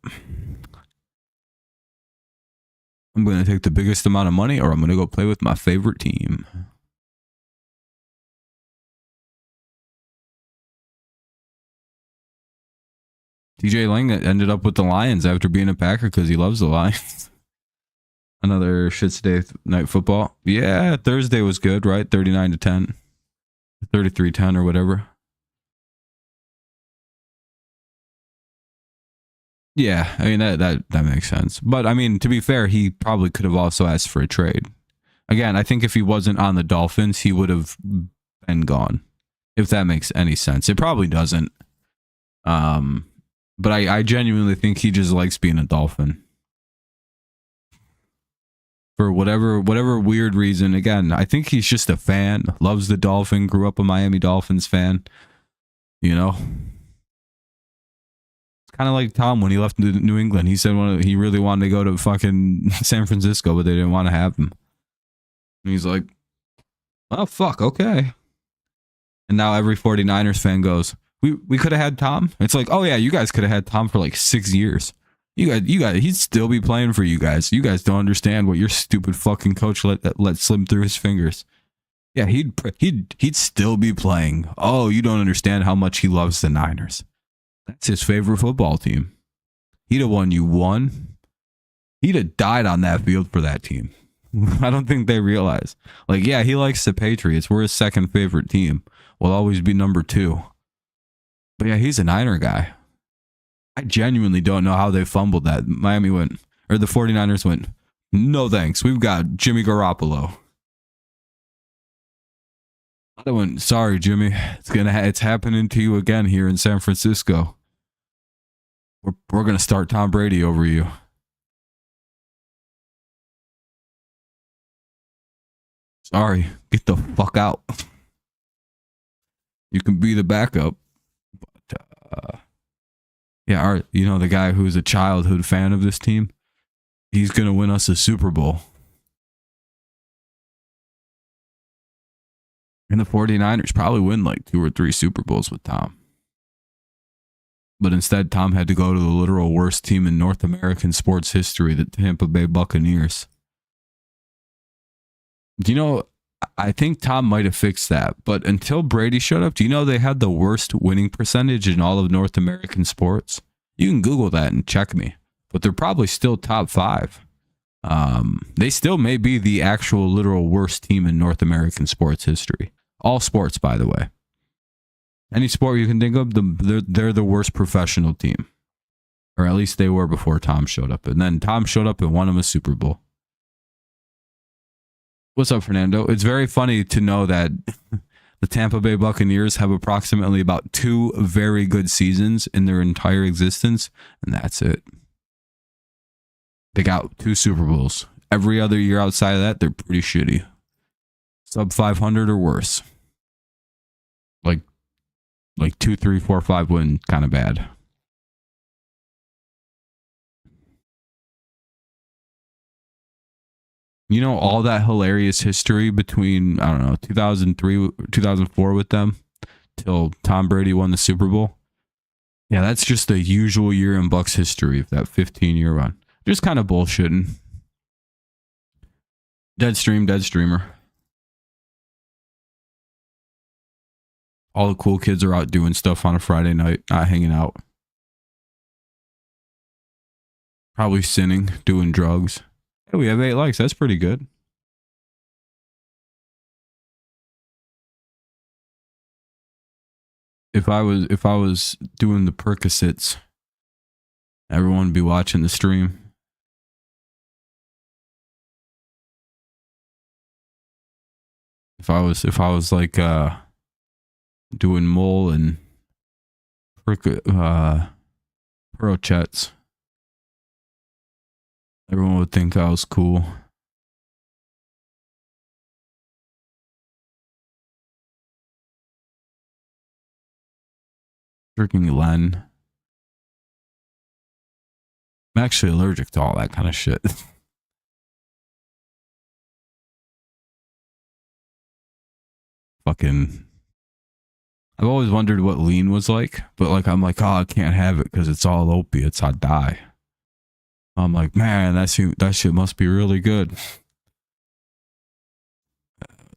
I'm going to take the biggest amount of money or I'm going to go play with my favorite team. TJ Lang ended up with the Lions after being a Packer because he loves the Lions. Another shits day night football. Yeah, Thursday was good, right? 39-10. 33-10 or whatever. Yeah, I mean, that makes sense. But, I mean, to be fair, he probably could have also asked for a trade. Again, I think if he wasn't on the Dolphins, he would have been gone. If that makes any sense. It probably doesn't. But I genuinely think he just likes being a Dolphin. For whatever weird reason. Again, I think he's just a fan. Loves the Dolphin. Grew up a Miami Dolphins fan. You know? Kind of like Tom when he left New England. He said he really wanted to go to fucking San Francisco, but they didn't want to have him. And he's like, oh, fuck, okay. And now every 49ers fan goes, we could have had Tom. It's like, oh, yeah, you guys could have had Tom for like 6 years. You guys, he'd still be playing for you guys. You guys don't understand what your stupid fucking coach let slip through his fingers. Yeah, he'd still be playing. Oh, you don't understand how much he loves the Niners. That's his favorite football team. He'd have won you one. He'd have died on that field for that team. I don't think they realize. Like, yeah, he likes the Patriots. We're his second favorite team. We'll always be number 2. But yeah, he's a Niner guy. I genuinely don't know how they fumbled that. Miami went, or the 49ers went, no thanks. We've got Jimmy Garoppolo. I went, sorry, Jimmy. It's happening to you again here in San Francisco. We're going to start Tom Brady over you. Sorry, get the fuck out. You can be the backup. But, yeah, you know, the guy who's a childhood fan of this team, he's going to win us a Super Bowl. And the 49ers probably win like 2 or 3 Super Bowls with Tom. But instead, Tom had to go to the literal worst team in North American sports history, the Tampa Bay Buccaneers. Do you know, I think Tom might have fixed that. But until Brady showed up, do you know they had the worst winning percentage in all of North American sports? You can Google that and check me. But they're probably still top 5. They still may be the actual literal worst team in North American sports history. All sports, by the way. Any sport you can think of, they're the worst professional team. Or at least they were before Tom showed up. And then Tom showed up and won him a Super Bowl. What's up, Fernando? It's very funny to know that the Tampa Bay Buccaneers have approximately about 2 very good seasons in their entire existence. And that's it. They got 2 Super Bowls. Every other year outside of that, they're pretty shitty. Sub 500 or worse. Like 2, 3, 4, 5 win, kind of bad. You know, all that hilarious history between, I don't know, 2003, 2004 with them till Tom Brady won the Super Bowl. Yeah, that's just the usual year in Bucs history of that 15-year run. Just kind of bullshitting. Dead streamer. All the cool kids are out doing stuff on a Friday night, not hanging out. Probably sinning, doing drugs. Hey, we have 8 likes. That's pretty good. If I was doing the Percocets, everyone would be watching the stream. If I was like doing mole and Percocets, everyone would think I was cool. Drinking Len. I'm actually allergic to all that kind of shit. Fucking. I've always wondered what lean was like, but like I'm like, oh, I can't have it because it's all opiates. I'd die. I'm like, man, that shit must be really good.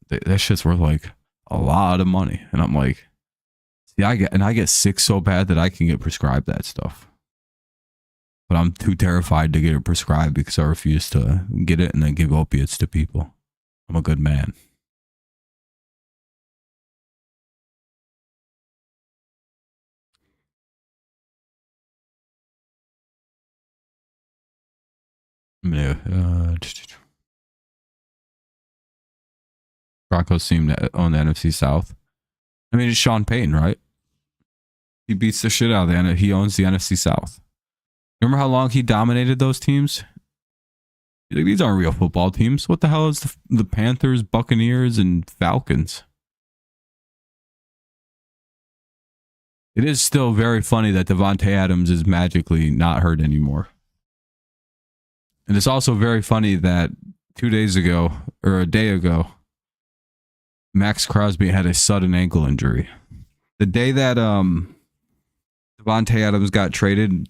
That shit's worth like a lot of money, and I'm like, see, I get sick so bad that I can get prescribed that stuff, but I'm too terrified to get it prescribed because I refuse to get it and then give opiates to people. I'm a good man. Yeah. Broncos seem to own the NFC South. I mean, it's Sean Payton, right? He beats the shit out of the he owns the NFC South. Remember how long he dominated those teams? These aren't real football teams. What the hell is the Panthers, Buccaneers, and Falcons? It is still very funny that Devontae Adams is magically not hurt anymore. And it's also very funny that 2 days ago, or a day ago, Max Crosby had a sudden ankle injury. The day that Devontae Adams got traded,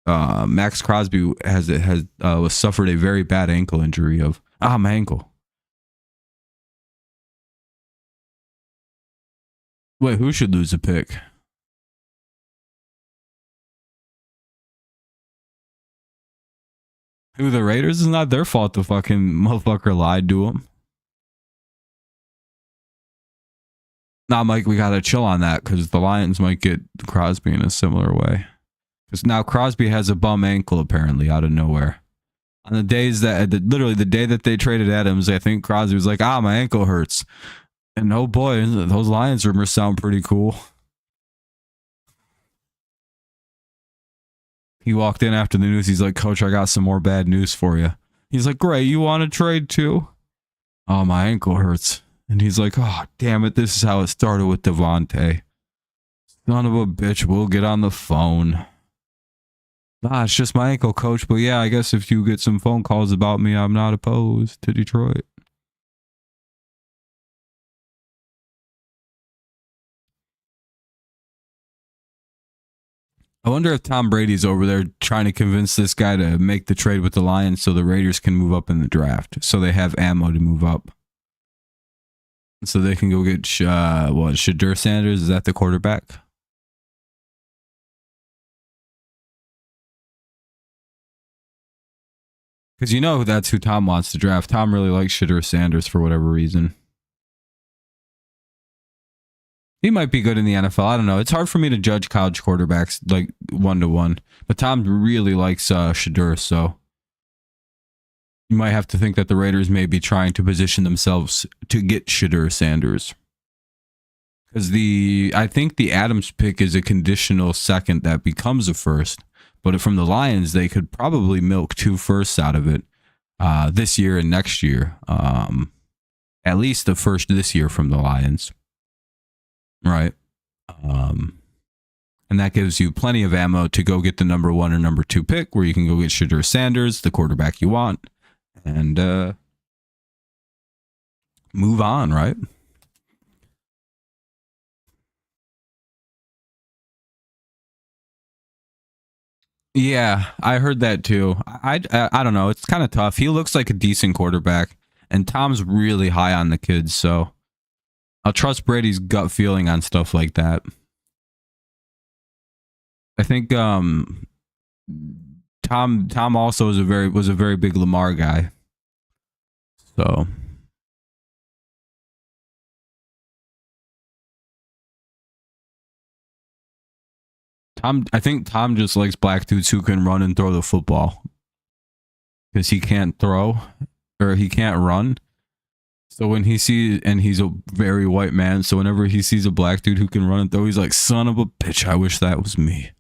Max Crosby has suffered a very bad ankle injury of my ankle. Wait, who should lose a pick? Who, the Raiders? It's not their fault the fucking motherfucker lied to him. Nah, Mike, we gotta chill on that because the Lions might get Crosby in a similar way. Because now Crosby has a bum ankle apparently out of nowhere. On the days that, literally the day that they traded Adams, I think Crosby was like, my ankle hurts. And oh boy, those Lions rumors sound pretty cool. He walked in after the news. He's like, Coach, I got some more bad news for you. He's like, great, you want to trade too? Oh, my ankle hurts. And he's like, oh, damn it. This is how it started with Devontae. Son of a bitch, we'll get on the phone. Nah, it's just my ankle, Coach. But yeah, I guess if you get some phone calls about me, I'm not opposed to Detroit. I wonder if Tom Brady's over there trying to convince this guy to make the trade with the Lions so the Raiders can move up in the draft. So they have ammo to move up. So they can go get, Shadur Sanders? Is that the quarterback? Because that's who Tom wants to draft. Tom really likes Shadur Sanders for whatever reason. He might be good in the NFL. I don't know. It's hard for me to judge college quarterbacks like 1-to-1. But Tom really likes Shadur, so you might have to think that the Raiders may be trying to position themselves to get Shadur Sanders. Because I think the Adams pick is a conditional second that becomes a first. But from the Lions, they could probably milk 2 firsts out of it this year and next year. At least the first this year from the Lions. Right. And that gives you plenty of ammo to go get the number 1 or number 2 pick, where you can go get Shadur Sanders, the quarterback you want, and move on, right? Yeah, I heard that too. I don't know. It's kind of tough. He looks like a decent quarterback, and Tom's really high on the kids, so I'll trust Brady's gut feeling on stuff like that. I think Tom also was a very big Lamar guy. So I think Tom just likes black dudes who can run and throw the football because he can't throw or he can't run. So when he sees, and he's a very white man, so whenever he sees a black dude who can run and throw, he's like, son of a bitch, I wish that was me.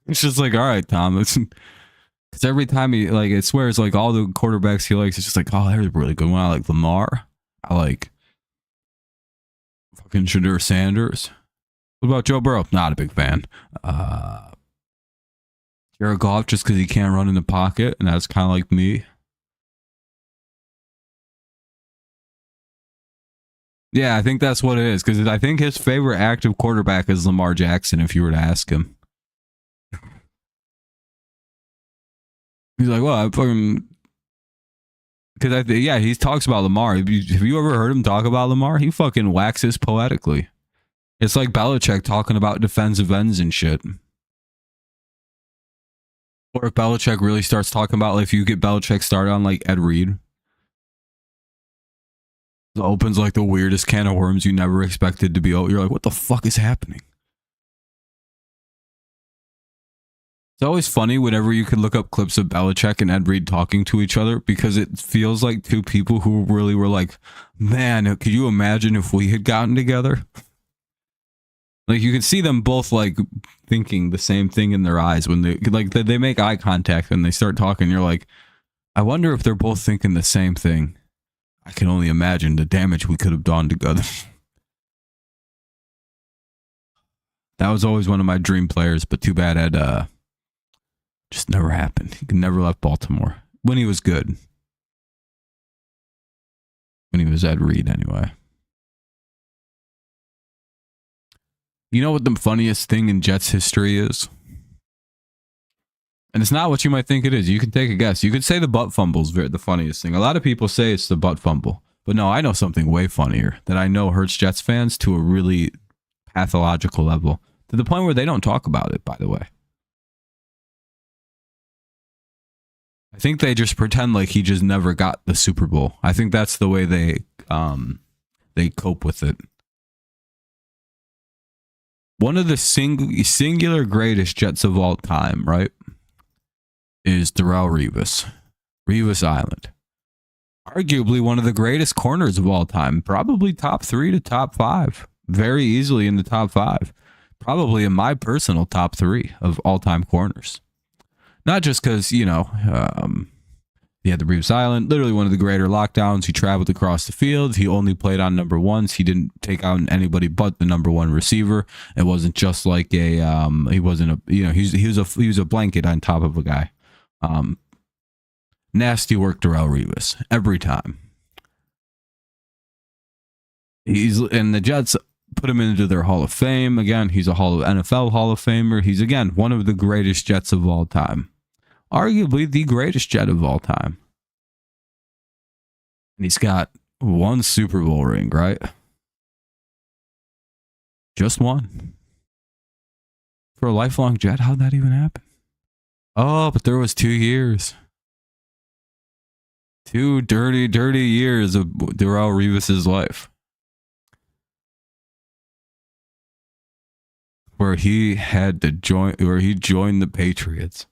It's just like, all right, Tom. Because every time he, like, it swears, like, all the quarterbacks he likes, it's just like, oh, there's a really good one. I like Lamar. I like fucking Shadur Sanders. What about Joe Burrow? Not a big fan. Jared Goff, just because he can't run in the pocket, and that's kind of like me. Yeah, I think that's what it is. Because I think his favorite active quarterback is Lamar Jackson, if you were to ask him. He's like, well, I fucking... Because, yeah, he talks about Lamar. Have you ever heard him talk about Lamar? He fucking waxes poetically. It's like Belichick talking about defensive ends and shit. Or if Belichick really starts talking about, like, if you get Belichick started on, like, Ed Reed. It opens like the weirdest can of worms you never expected to be. You're like, what the fuck is happening? It's always funny whenever you could look up clips of Belichick and Ed Reed talking to each other because it feels like two people who really were like, man, could you imagine if we had gotten together? Like you can see them both like thinking the same thing in their eyes when they make eye contact and they start talking. You're like, I wonder if they're both thinking the same thing. I can only imagine the damage we could have done together. That was always one of my dream players, but too bad Ed just never happened. He never left Baltimore. When he was good. When he was Ed Reed, anyway. You know what the funniest thing in Jets history is? And it's not what you might think it is. You can take a guess. You could say the butt fumble is the funniest thing. A lot of people say it's the butt fumble. But no, I know something way funnier that I know hurts Jets fans to a really pathological level. To the point where they don't talk about it, by the way. I think they just pretend like he just never got the Super Bowl. I think that's the way they cope with it. One of the singular greatest Jets of all time, right, is Darrelle Revis Island. Arguably one of the greatest corners of all time. Probably top 3 to top 5. Very easily in the top 5. Probably in my personal top 3 of all-time corners. Not just because, you know, he had the Revis Island, literally one of the greater lockdowns. He traveled across the field. He only played on number ones. He didn't take out anybody but the number one receiver. It wasn't just like he wasn't a, you know, he was a blanket on top of a guy. Nasty work, Darrelle Revis, every time. And the Jets put him into their Hall of Fame. Again, he's a NFL Hall of Famer. He's, again, one of the greatest Jets of all time. Arguably the greatest Jet of all time. And he's got one Super Bowl ring, right? Just one. For a lifelong Jet, how'd that even happen? Oh, but there was 2 years. 2 dirty, dirty years of Darrelle Revis's life. Where he had to joined the Patriots.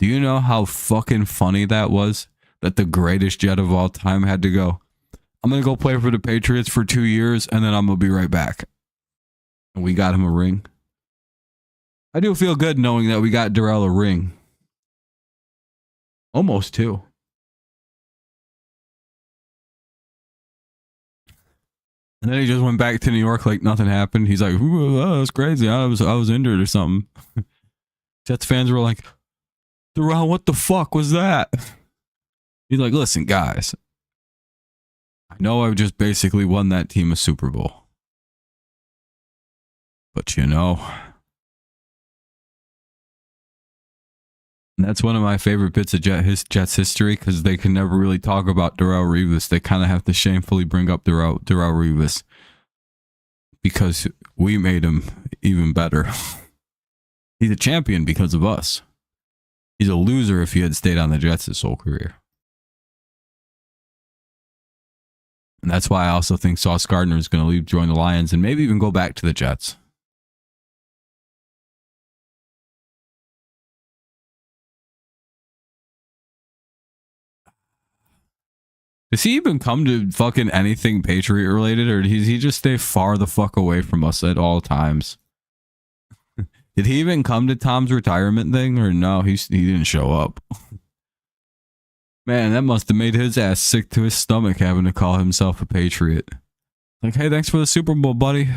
Do you know how fucking funny that was? That the greatest Jet of all time had to go, I'm going to go play for the Patriots for 2 years, and then I'm going to be right back. And we got him a ring. I do feel good knowing that we got Darrelle a ring. Almost 2. And then he just went back to New York like nothing happened. He's like, oh, that's crazy. I was injured or something. Jets fans were like, Darrelle, what the fuck was that? He's like, listen, guys. I know I just basically won that team a Super Bowl. But you know. And that's one of my favorite bits of Jets history because they can never really talk about Darrelle Revis. They kind of have to shamefully bring up Darrelle Revis because we made him even better. He's a champion because of us. He's a loser if he had stayed on the Jets his whole career. And that's why I also think Sauce Gardner is going to leave, join the Lions, and maybe even go back to the Jets. Does he even come to fucking anything Patriot related, or does he just stay far the fuck away from us at all times? Did he even come to Tom's retirement thing, or no? He didn't show up. Man, that must have made his ass sick to his stomach having to call himself a Patriot. Like, hey, thanks for the Super Bowl, buddy.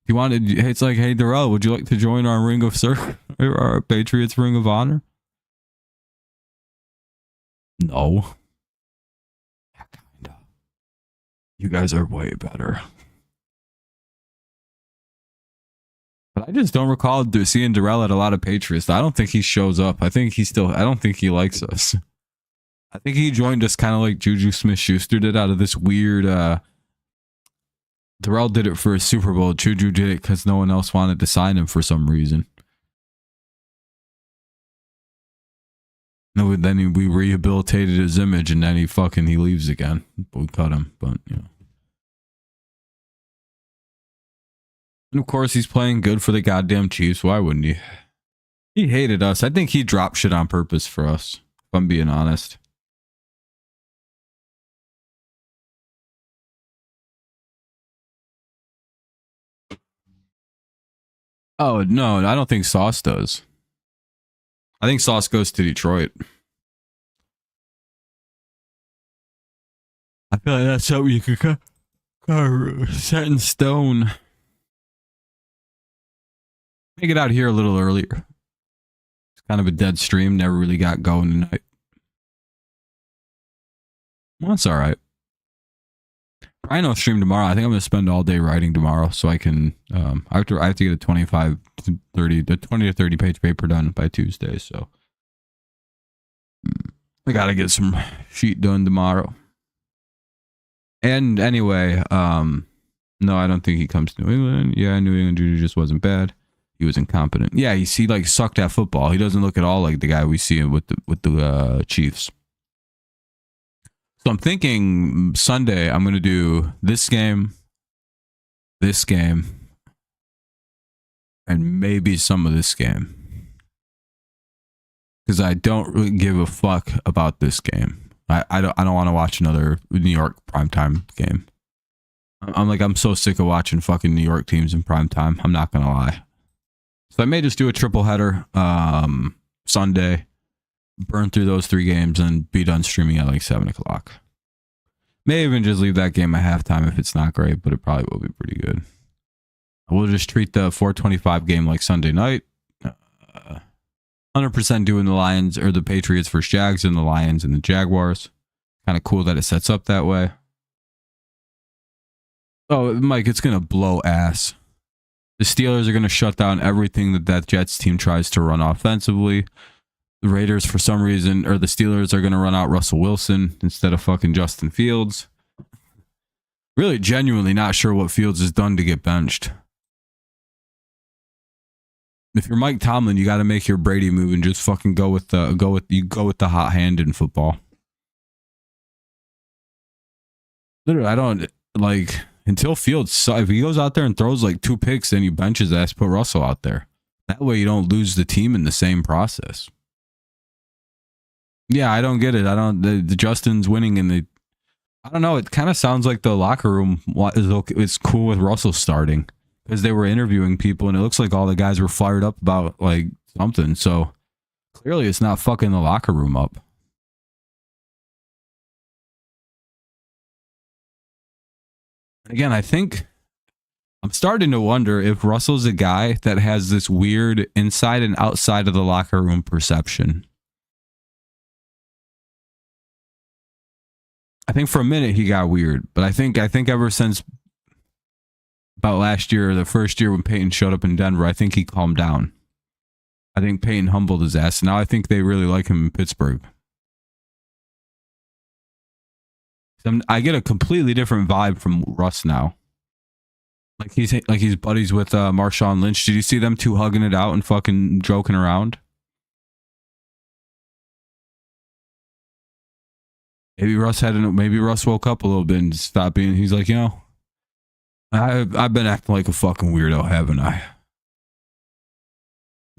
You wanted? It's like, hey, Darrell, would you like to join our Ring of our Patriots Ring of Honor? No. You guys are way better. But I just don't recall seeing Darrell at a lot of Patriots. I don't think he shows up. I don't think he likes us. I think he joined us kind of like Juju Smith-Schuster did, out of this weird... Darrell did it for a Super Bowl. Juju did it because no one else wanted to sign him for some reason. No, then we rehabilitated his image, and then he leaves again. We cut him, but you know. And of course, he's playing good for the goddamn Chiefs. Why wouldn't he? He hated us. I think he dropped shit on purpose for us, if I'm being honest. Oh, no, I don't think Sauce does. I think Sauce goes to Detroit. I feel like that's something you could set in stone. Make it out here a little earlier. It's kind of a dead stream. Never really got going tonight. Well, that's all right. I know stream tomorrow. I think I'm going to spend all day writing tomorrow, so I can. I have to get a 20 to 30 page paper done by Tuesday. So I got to get some sheet done tomorrow. And anyway, no, I don't think he comes to New England. Yeah, New England Juju just wasn't bad. He was incompetent. Yeah, he like sucked at football. He doesn't look at all like the guy we see with the Chiefs. So I'm thinking Sunday I'm going to do this game, and maybe some of this game. Because I don't really give a fuck about this game. I don't want to watch another New York primetime game. I'm so sick of watching fucking New York teams in primetime. I'm not going to lie. So I may just do a triple header Sunday, burn through those 3 games, and be done streaming at like 7 o'clock. May even just leave that game at halftime if it's not great, but it probably will be pretty good. We'll just treat the 4:25 game like Sunday night. 100% doing the Lions or the Patriots versus Jags, and the Lions and the Jaguars. Kind of cool that it sets up that way. Oh, Mike, it's going to blow ass. The Steelers are going to shut down everything that Jets team tries to run offensively. The Raiders, for some reason, or the Steelers are going to run out Russell Wilson instead of fucking Justin Fields. Really genuinely not sure what Fields has done to get benched. If you're Mike Tomlin, you got to make your Brady move and just fucking go with the hot hand in football. Literally, I don't like until Fields. If he goes out there and throws like 2 picks, then you bench his ass, put Russell out there. That way, you don't lose the team in the same process. Yeah, I don't get it. The Justin's winning, and I don't know. It kind of sounds like the locker room is cool with Russell starting. Because they were interviewing people, and it looks like all the guys were fired up about like something. So clearly, it's not fucking the locker room up. Again, I think I'm starting to wonder if Russell's a guy that has this weird inside and outside of the locker room perception. I think for a minute he got weird, but I think ever since about last year, or the first year when Peyton showed up in Denver, I think he calmed down. I think Peyton humbled his ass. Now I think they really like him in Pittsburgh. I get a completely different vibe from Russ now. Like he's buddies with Marshawn Lynch. Did you see them two hugging it out and fucking joking around? Maybe Russ woke up a little bit and stopped being. He's like, I've been acting like a fucking weirdo, haven't I?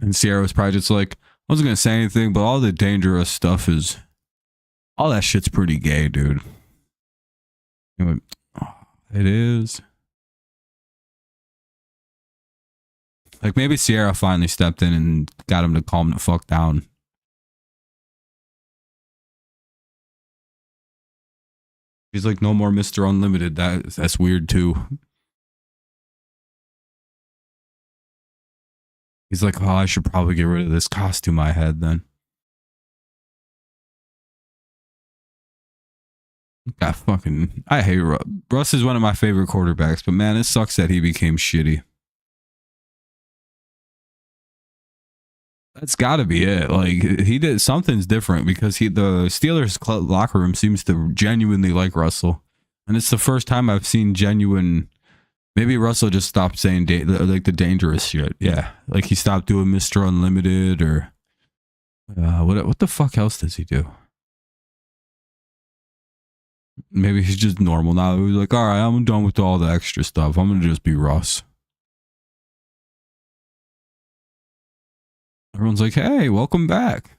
And Sierra was probably just like, I wasn't gonna say anything, but all the dangerous stuff all that shit's pretty gay, dude. It is. Like maybe Sierra finally stepped in and got him to calm the fuck down. He's like, no more Mr. Unlimited. That's weird too. He's like, oh, I should probably get rid of this costume I had then. God fucking, I hate Russ. Russ is one of my favorite quarterbacks, but man, it sucks that he became shitty. That's got to be it. Like he did something's different because the Steelers locker room seems to genuinely like Russell, and it's the first time I've seen genuine. Maybe Russell just stopped saying like the dangerous shit. Yeah, like he stopped doing Mr. Unlimited or what the fuck else does he do? Maybe he's just normal now. He's like, all right, I'm done with all the extra stuff. I'm gonna just be Russ. Everyone's like, hey, welcome back.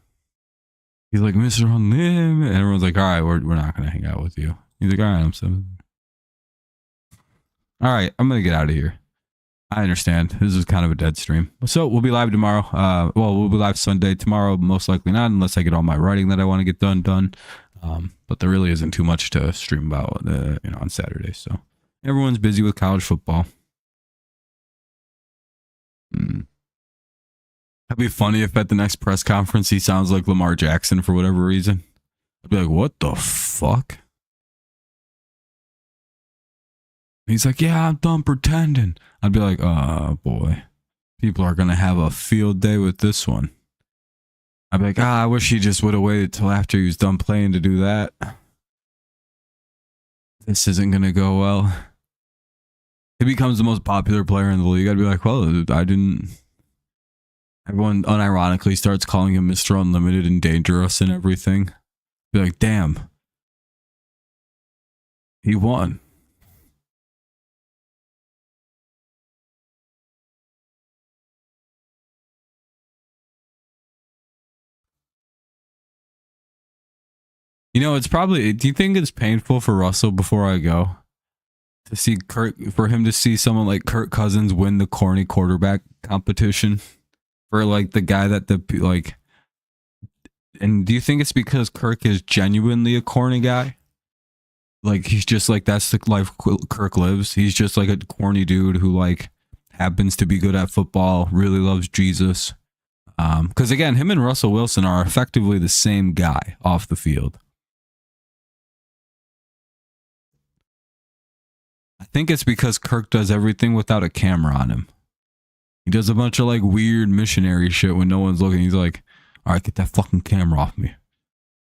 He's like, Mr. Unlimited. And everyone's like, all right, we're not going to hang out with you. He's like, all right, I'm 7. All right, I'm going to get out of here. I understand. This is kind of a dead stream. So we'll be live tomorrow. We'll be live Sunday. Tomorrow, most likely not, unless I get all my writing that I want to get done. But there really isn't too much to stream about, on Saturday. So everyone's busy with college football. That'd be funny if at the next press conference he sounds like Lamar Jackson for whatever reason. I'd be like, what the fuck? He's like, yeah, I'm done pretending. I'd be like, oh boy. People are going to have a field day with this one. I'd be like, I wish he just would have waited till after he was done playing to do that. This isn't going to go well. He becomes the most popular player in the league. I'd be like, well, I didn't... Everyone unironically starts calling him Mr. Unlimited and dangerous and everything. Be like, damn. He won. It's probably... Do you think it's painful for Russell before I go? To see for him to see someone like Kirk Cousins win the corny quarterback competition? For like the guy that and do you think it's because Kirk is genuinely a corny guy? Like he's just like, that's the life Kirk lives. He's just like a corny dude who like happens to be good at football, really loves Jesus. Because again, him and Russell Wilson are effectively the same guy off the field. I think it's because Kirk does everything without a camera on him. He does a bunch of like weird missionary shit when no one's looking. He's like, all right, get that fucking camera off me.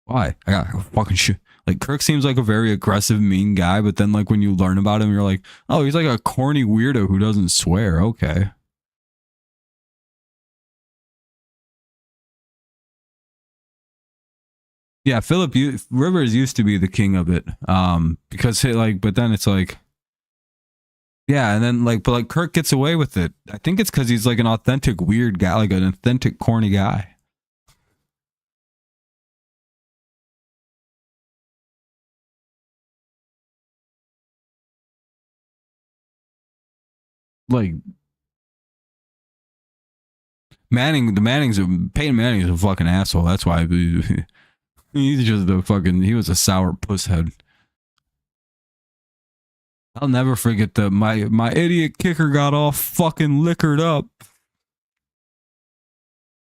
Why? I got fucking shit. Like Kirk seems like a very aggressive, mean guy, but then like when you learn about him, you're like, oh, he's like a corny weirdo who doesn't swear. Okay. Yeah, Philip Rivers used to be the king of it. Because but then it's like, yeah, and then but Kirk gets away with it. I think it's because he's like an authentic weird guy, like an authentic corny guy. Like Peyton Manning's a fucking asshole. That's why he's just he was a sour pusshead. I'll never forget that my idiot kicker got all fucking liquored up.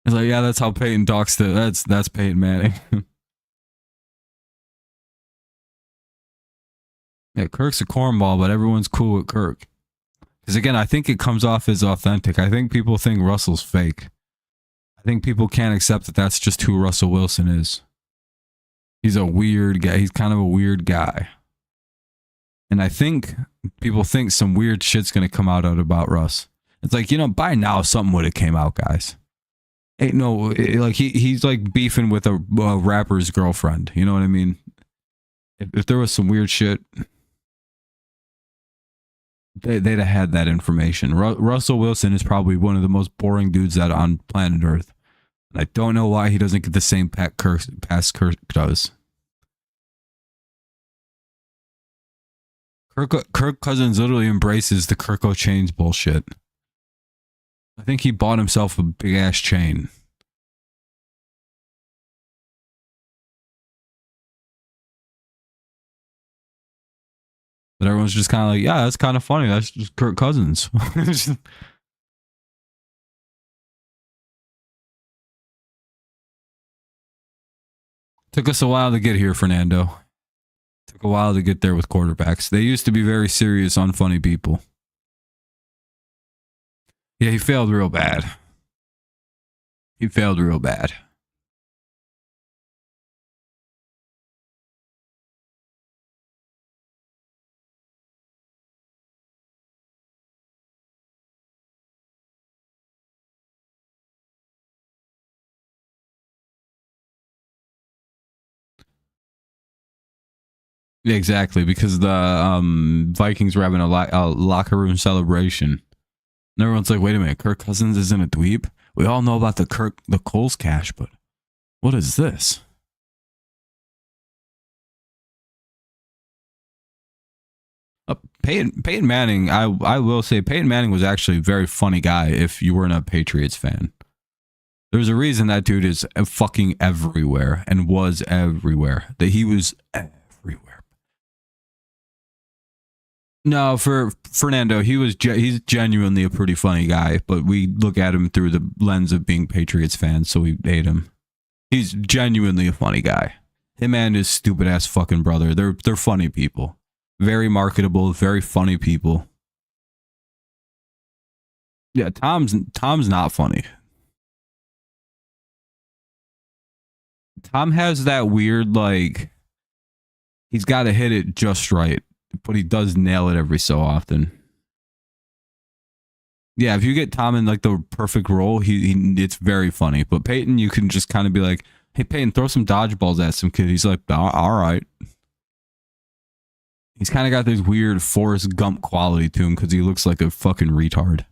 It's like, yeah, that's how Peyton talks to. That's Peyton Manning. Yeah, Kirk's a cornball, but everyone's cool with Kirk. Because again, I think it comes off as authentic. I think people think Russell's fake. I think people can't accept that that's just who Russell Wilson is. He's a weird guy. He's kind of a weird guy. And I think people think some weird shit's going to come out about Russ. It's like, by now something would have came out, guys. Ain't no, he's like beefing with a rapper's girlfriend. You know what I mean? If there was some weird shit, they'd have had that information. Russell Wilson is probably one of the most boring dudes that on planet Earth. And I don't know why he doesn't get the same pass Kirk does. Kirk Cousins literally embraces the Kirko chains bullshit. I think he bought himself a big ass chain. But everyone's just kind of like, yeah, that's kind of funny. That's just Kirk Cousins. Took us a while to get here, Fernando. Took a while to get there with quarterbacks. They used to be very serious, unfunny people. Yeah, he failed real bad. He failed real bad. Yeah, exactly, because the Vikings were having a locker room celebration. And everyone's like, wait a minute, Kirk Cousins isn't a dweeb? We all know about the Coles cash, but what is this? Peyton Manning, I will say Peyton Manning was actually a very funny guy if you weren't a Patriots fan. There's a reason that dude is fucking everywhere and was everywhere. That he was everywhere. No, for Fernando, he's genuinely a pretty funny guy, but we look at him through the lens of being Patriots fans, so we hate him. He's genuinely a funny guy. Him and his stupid ass fucking brother, they're funny people. Very marketable, very funny people. Yeah, Tom's not funny. Tom has that weird, like, he's got to hit it just right, but he does nail it every so often. Yeah, if you get Tom in like the perfect role, it's very funny. But Peyton, you can just kind of be like, hey, Peyton, throw some dodgeballs at some kid. He's like, all right. He's kind of got this weird Forrest Gump quality to him because he looks like a fucking retard.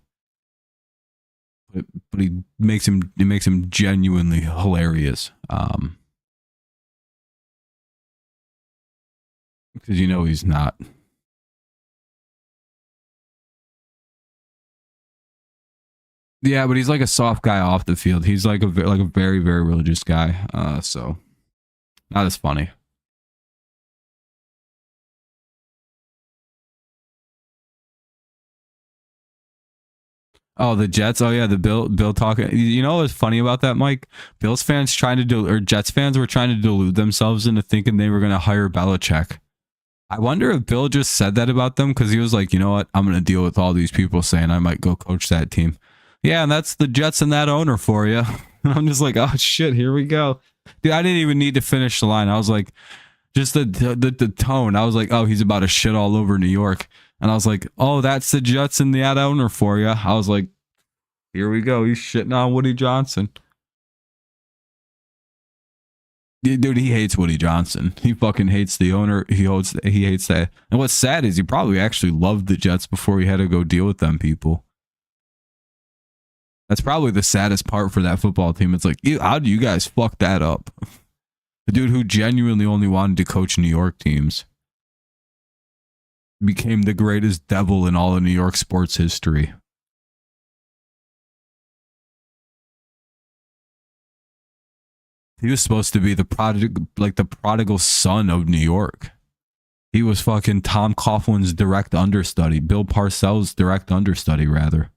But it makes him genuinely hilarious. Because you know he's not. Yeah, but he's like a soft guy off the field. He's like a very, very religious guy. So not as funny. Oh, the Jets. Oh yeah, the Bill talking. You know what's funny about that, Mike? Bills fans or Jets fans were trying to delude themselves into thinking they were going to hire Belichick. I wonder if Bill just said that about them because he was like, you know what? I'm going to deal with all these people saying I might go coach that team. Yeah, and that's the Jets and that owner for you. I'm just like, oh shit, here we go. Dude, I didn't even need to finish the line. I was like, just the tone. I was like, oh, he's about to shit all over New York. And I was like, oh, that's the Jets and that owner for you. I was like, here we go. He's shitting on Woody Johnson. Dude, he hates Woody Johnson. He fucking hates the owner. He hates that. And what's sad is he probably actually loved the Jets before he had to go deal with them people. That's probably the saddest part for that football team. It's like, how do you guys fuck that up? The dude who genuinely only wanted to coach New York teams became the greatest devil in all of New York sports history. He was supposed to be the prodigal son of New York. He was fucking Tom Coughlin's direct understudy, Bill Parcells' direct understudy, rather.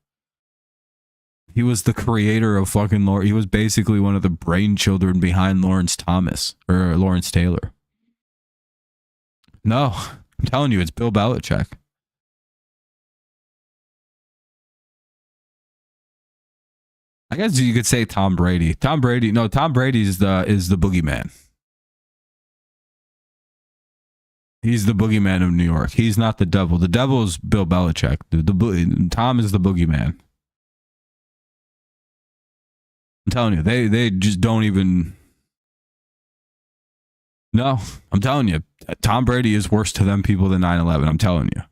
He was the creator of fucking Lawrence. He was basically one of the brainchildren behind Lawrence Taylor. No, I'm telling you, it's Bill Belichick. I guess you could say Tom Brady. Tom Brady is the boogeyman. He's the boogeyman of New York. He's not the devil. The devil is Bill Belichick. Tom is the boogeyman. I'm telling you, they just don't even. No, I'm telling you, Tom Brady is worse to them people than 9/11. I'm telling you.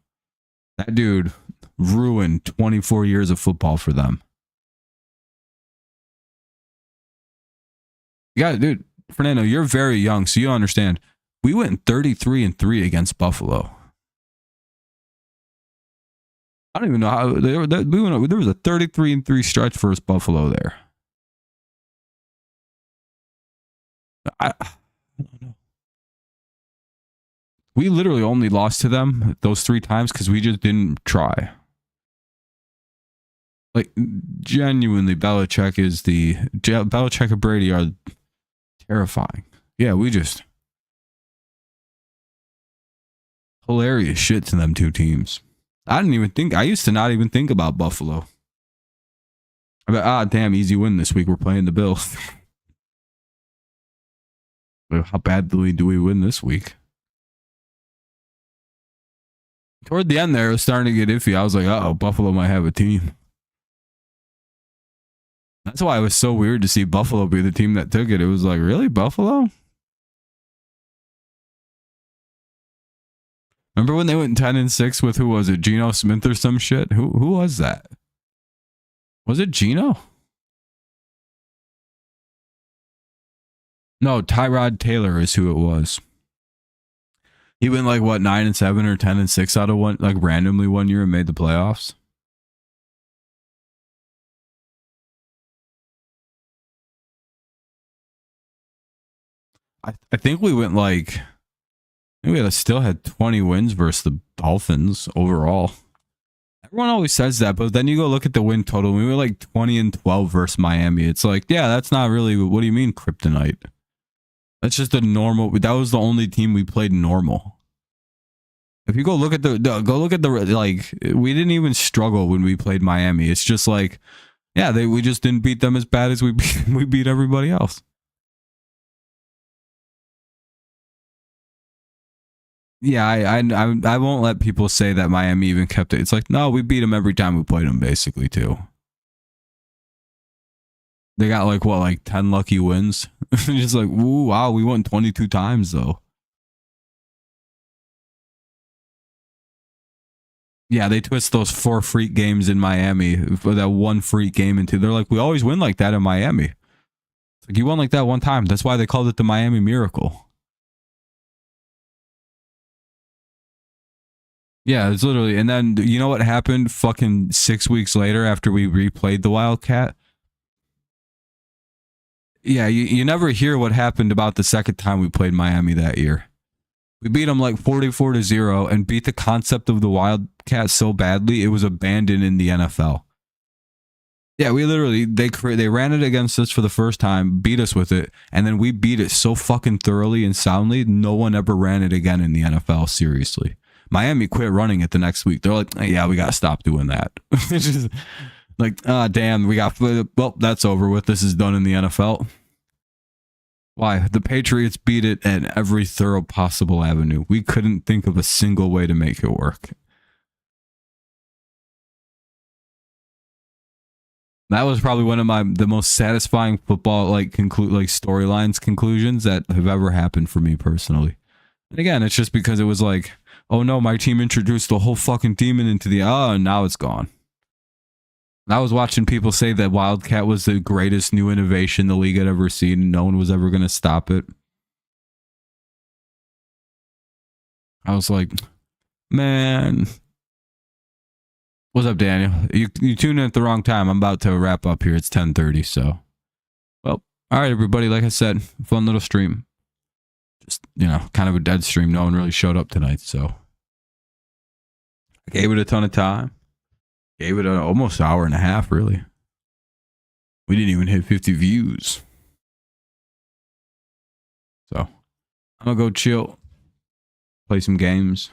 That dude ruined 24 years of football for them. Yeah, dude, Fernando, you're very young, so you don't understand. We went 33-3 against Buffalo. I don't even know how there was a 33-3 stretch versus Buffalo there. I don't know. We literally only lost to them those 3 times because we just didn't try. Like, genuinely, Belichick and Brady are terrifying. Yeah, we just hilarious shit to them 2 teams. I used to not even think about Buffalo. Damn, easy win this week. We're playing the Bills. How badly do we win this week? Toward the end there, it was starting to get iffy. I was like, uh-oh, Buffalo might have a team. That's why it was so weird to see Buffalo be the team that took it. It was like, really? Buffalo? Remember when they went 10-6 with, who was it? Geno Smith or some shit? Who was that? Was it Geno? No, Tyrod Taylor is who it was. He went like what, 9-7 or 10-6 out of one, like randomly one year and made the playoffs. I think we went like, we still had 20 wins versus the Dolphins overall. Everyone always says that, but then you go look at the win total. We were like 20-12 versus Miami. It's like, yeah, that's not really. What do you mean kryptonite? That's just a normal. That was the only team we played normal. If you go look at the like, we didn't even struggle when we played Miami. It's just like, yeah, we just didn't beat them as bad as we beat everybody else. Yeah, I won't let people say that Miami even kept it. It's like, no, we beat them every time we played them, basically, too. They got like, what, like 10 lucky wins? Just like, ooh, wow, we won 22 times, though. Yeah, they twist those 4 freak games in Miami for that 1 freak game into. They're like, we always win like that in Miami. It's like, you won like that 1 time. That's why they called it the Miami Miracle. Yeah, it's literally. And then you know what happened fucking 6 weeks later after we replayed the Wildcat? Yeah, you never hear what happened about the second time we played Miami that year. We beat them like 44-0 and beat the concept of the Wildcat so badly it was abandoned in the NFL. Yeah, we literally, they ran it against us for the first time, beat us with it, and then we beat it so fucking thoroughly and soundly, no one ever ran it again in the NFL, seriously. Miami quit running it the next week. They're like, yeah, we got to stop doing that. It's just like, damn, well, that's over with. This is done in the NFL. Why? The Patriots beat it at every thorough possible avenue. We couldn't think of a single way to make it work. That was probably one of the most satisfying football storylines conclusions that have ever happened for me personally. And again, it's just because it was like, oh no, my team introduced the whole fucking demon into and now it's gone. I was watching people say that Wildcat was the greatest new innovation the league had ever seen and no one was ever going to stop it. I was like, man. What's up, Daniel? You tuned in at the wrong time. I'm about to wrap up here. It's 10:30, so. Well, all right, everybody. Like I said, fun little stream. Just, kind of a dead stream. No one really showed up tonight, so. I gave it a ton of time. Gave it almost an hour and a half, really. We didn't even hit 50 views. So, I'm going to go chill. Play some games.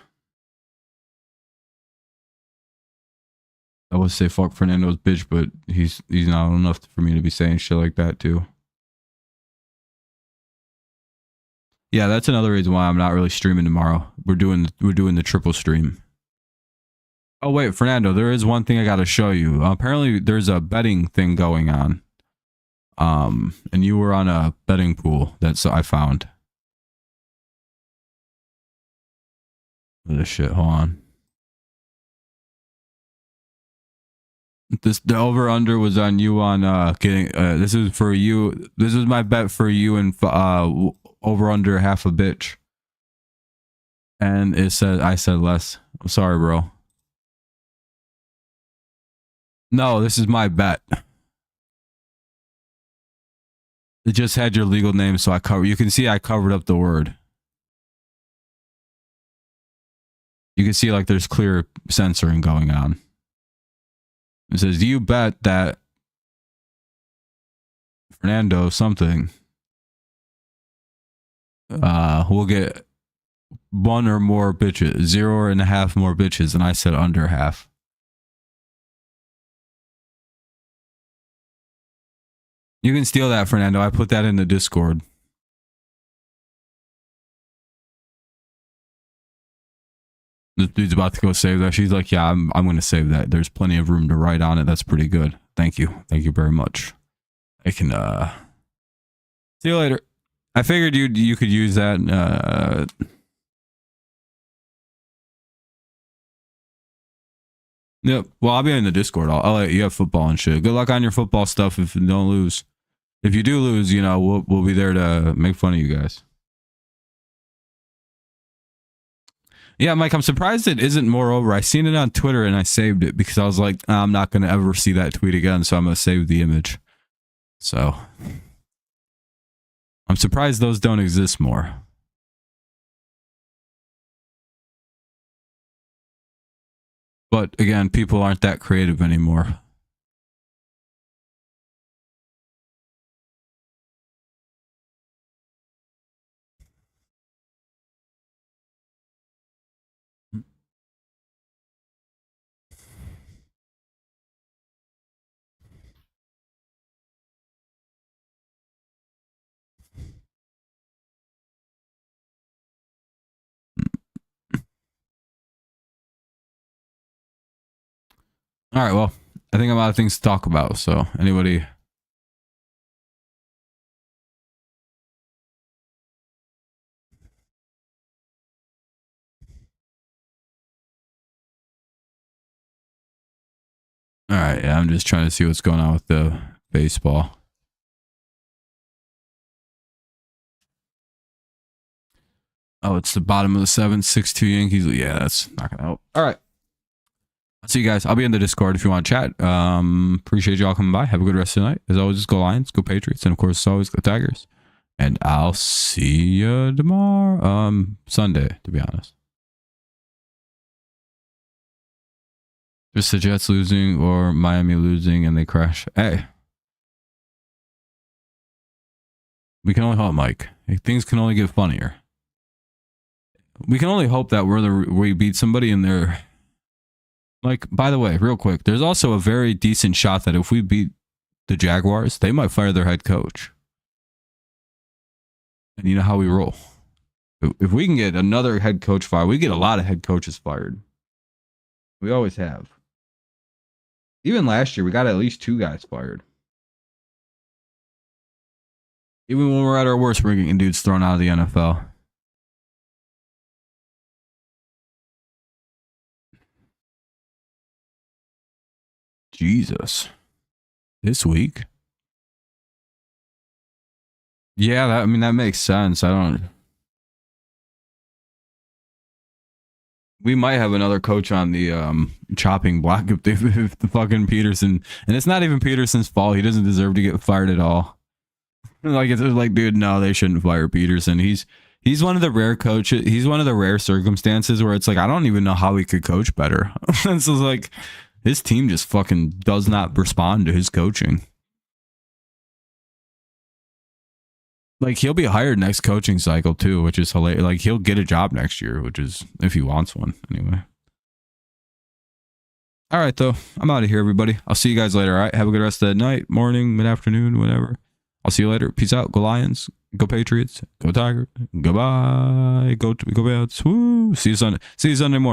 I would say fuck Fernando's bitch, but he's not enough for me to be saying shit like that, too. Yeah, that's another reason why I'm not really streaming tomorrow. We're doing the triple stream. Oh wait, Fernando, there is one thing I got to show you. Apparently, there's a betting thing going on. And you were on a betting pool that I found. This shit, hold on. The over under was on you on getting this is for you. This is my bet for you and over under half a bitch. And it said I said less. I'm sorry, bro. No, this is my bet. It just had your legal name, so I cover. You can see I covered up the word. You can see like there's clear censoring going on. It says, "Do you bet that Fernando something will get one or more bitches, 0.5 more bitches?" And I said under half. You can steal that, Fernando. I put that in the Discord. This dude's about to go save that. She's like, yeah, I'm going to save that. There's plenty of room to write on it. That's pretty good. Thank you. Thank you very much. I can, see you later. I figured you could use that, Yep. Well, I'll be in the Discord. I'll let you have football and shit. Good luck on your football stuff if you don't lose. If you do lose, you know, we'll be there to make fun of you guys. Yeah, Mike, I'm surprised it isn't more over. I seen it on Twitter and I saved it because I was like, I'm not going to ever see that tweet again, so I'm going to save the image. So I'm surprised those don't exist more. But again, people aren't that creative anymore. All right, well, I think I'm out of things to talk about. So anybody? All right, yeah, I'm just trying to see what's going on with the baseball. Oh, it's the bottom of the 7th, 6-2 Yankees. Yeah, that's not gonna help. All right. I'll see you guys. I'll be in the Discord if you want to chat. Appreciate y'all coming by. Have a good rest of the night. As always, just go Lions, go Patriots, and of course, as always, go Tigers. And I'll see you tomorrow. Sunday, to be honest. Just the Jets losing or Miami losing and they crash. Hey. We can only hope, Mike. Things can only get funnier. We can only hope that we beat somebody in there. Like, by the way, real quick, there's also a very decent shot that if we beat the Jaguars, they might fire their head coach. And you know how we roll. If we can get another head coach fired, we get a lot of head coaches fired. We always have. Even last year, we got at least 2 guys fired. Even when we're at our worst, we're getting dudes thrown out of the NFL. Jesus. This week? Yeah, I mean, that makes sense. We might have another coach on the chopping block if the fucking Peterson, and it's not even Peterson's fault. He doesn't deserve to get fired at all. Like, it's like, dude, no, they shouldn't fire Peterson. He's one of the rare coaches. He's one of the rare circumstances where it's like, I don't even know how he could coach better. And so it's like, his team just fucking does not respond to his coaching. Like, he'll be hired next coaching cycle too, which is hilarious. Like, he'll get a job next year, which is if he wants one anyway. All right, though. I'm out of here, everybody. I'll see you guys later. All right. Have a good rest of the night, morning, mid-afternoon, whatever. I'll see you later. Peace out. Go Lions. Go Patriots. Go Tigers. Goodbye. Go Bats. Woo. See you Sunday. See you Sunday morning.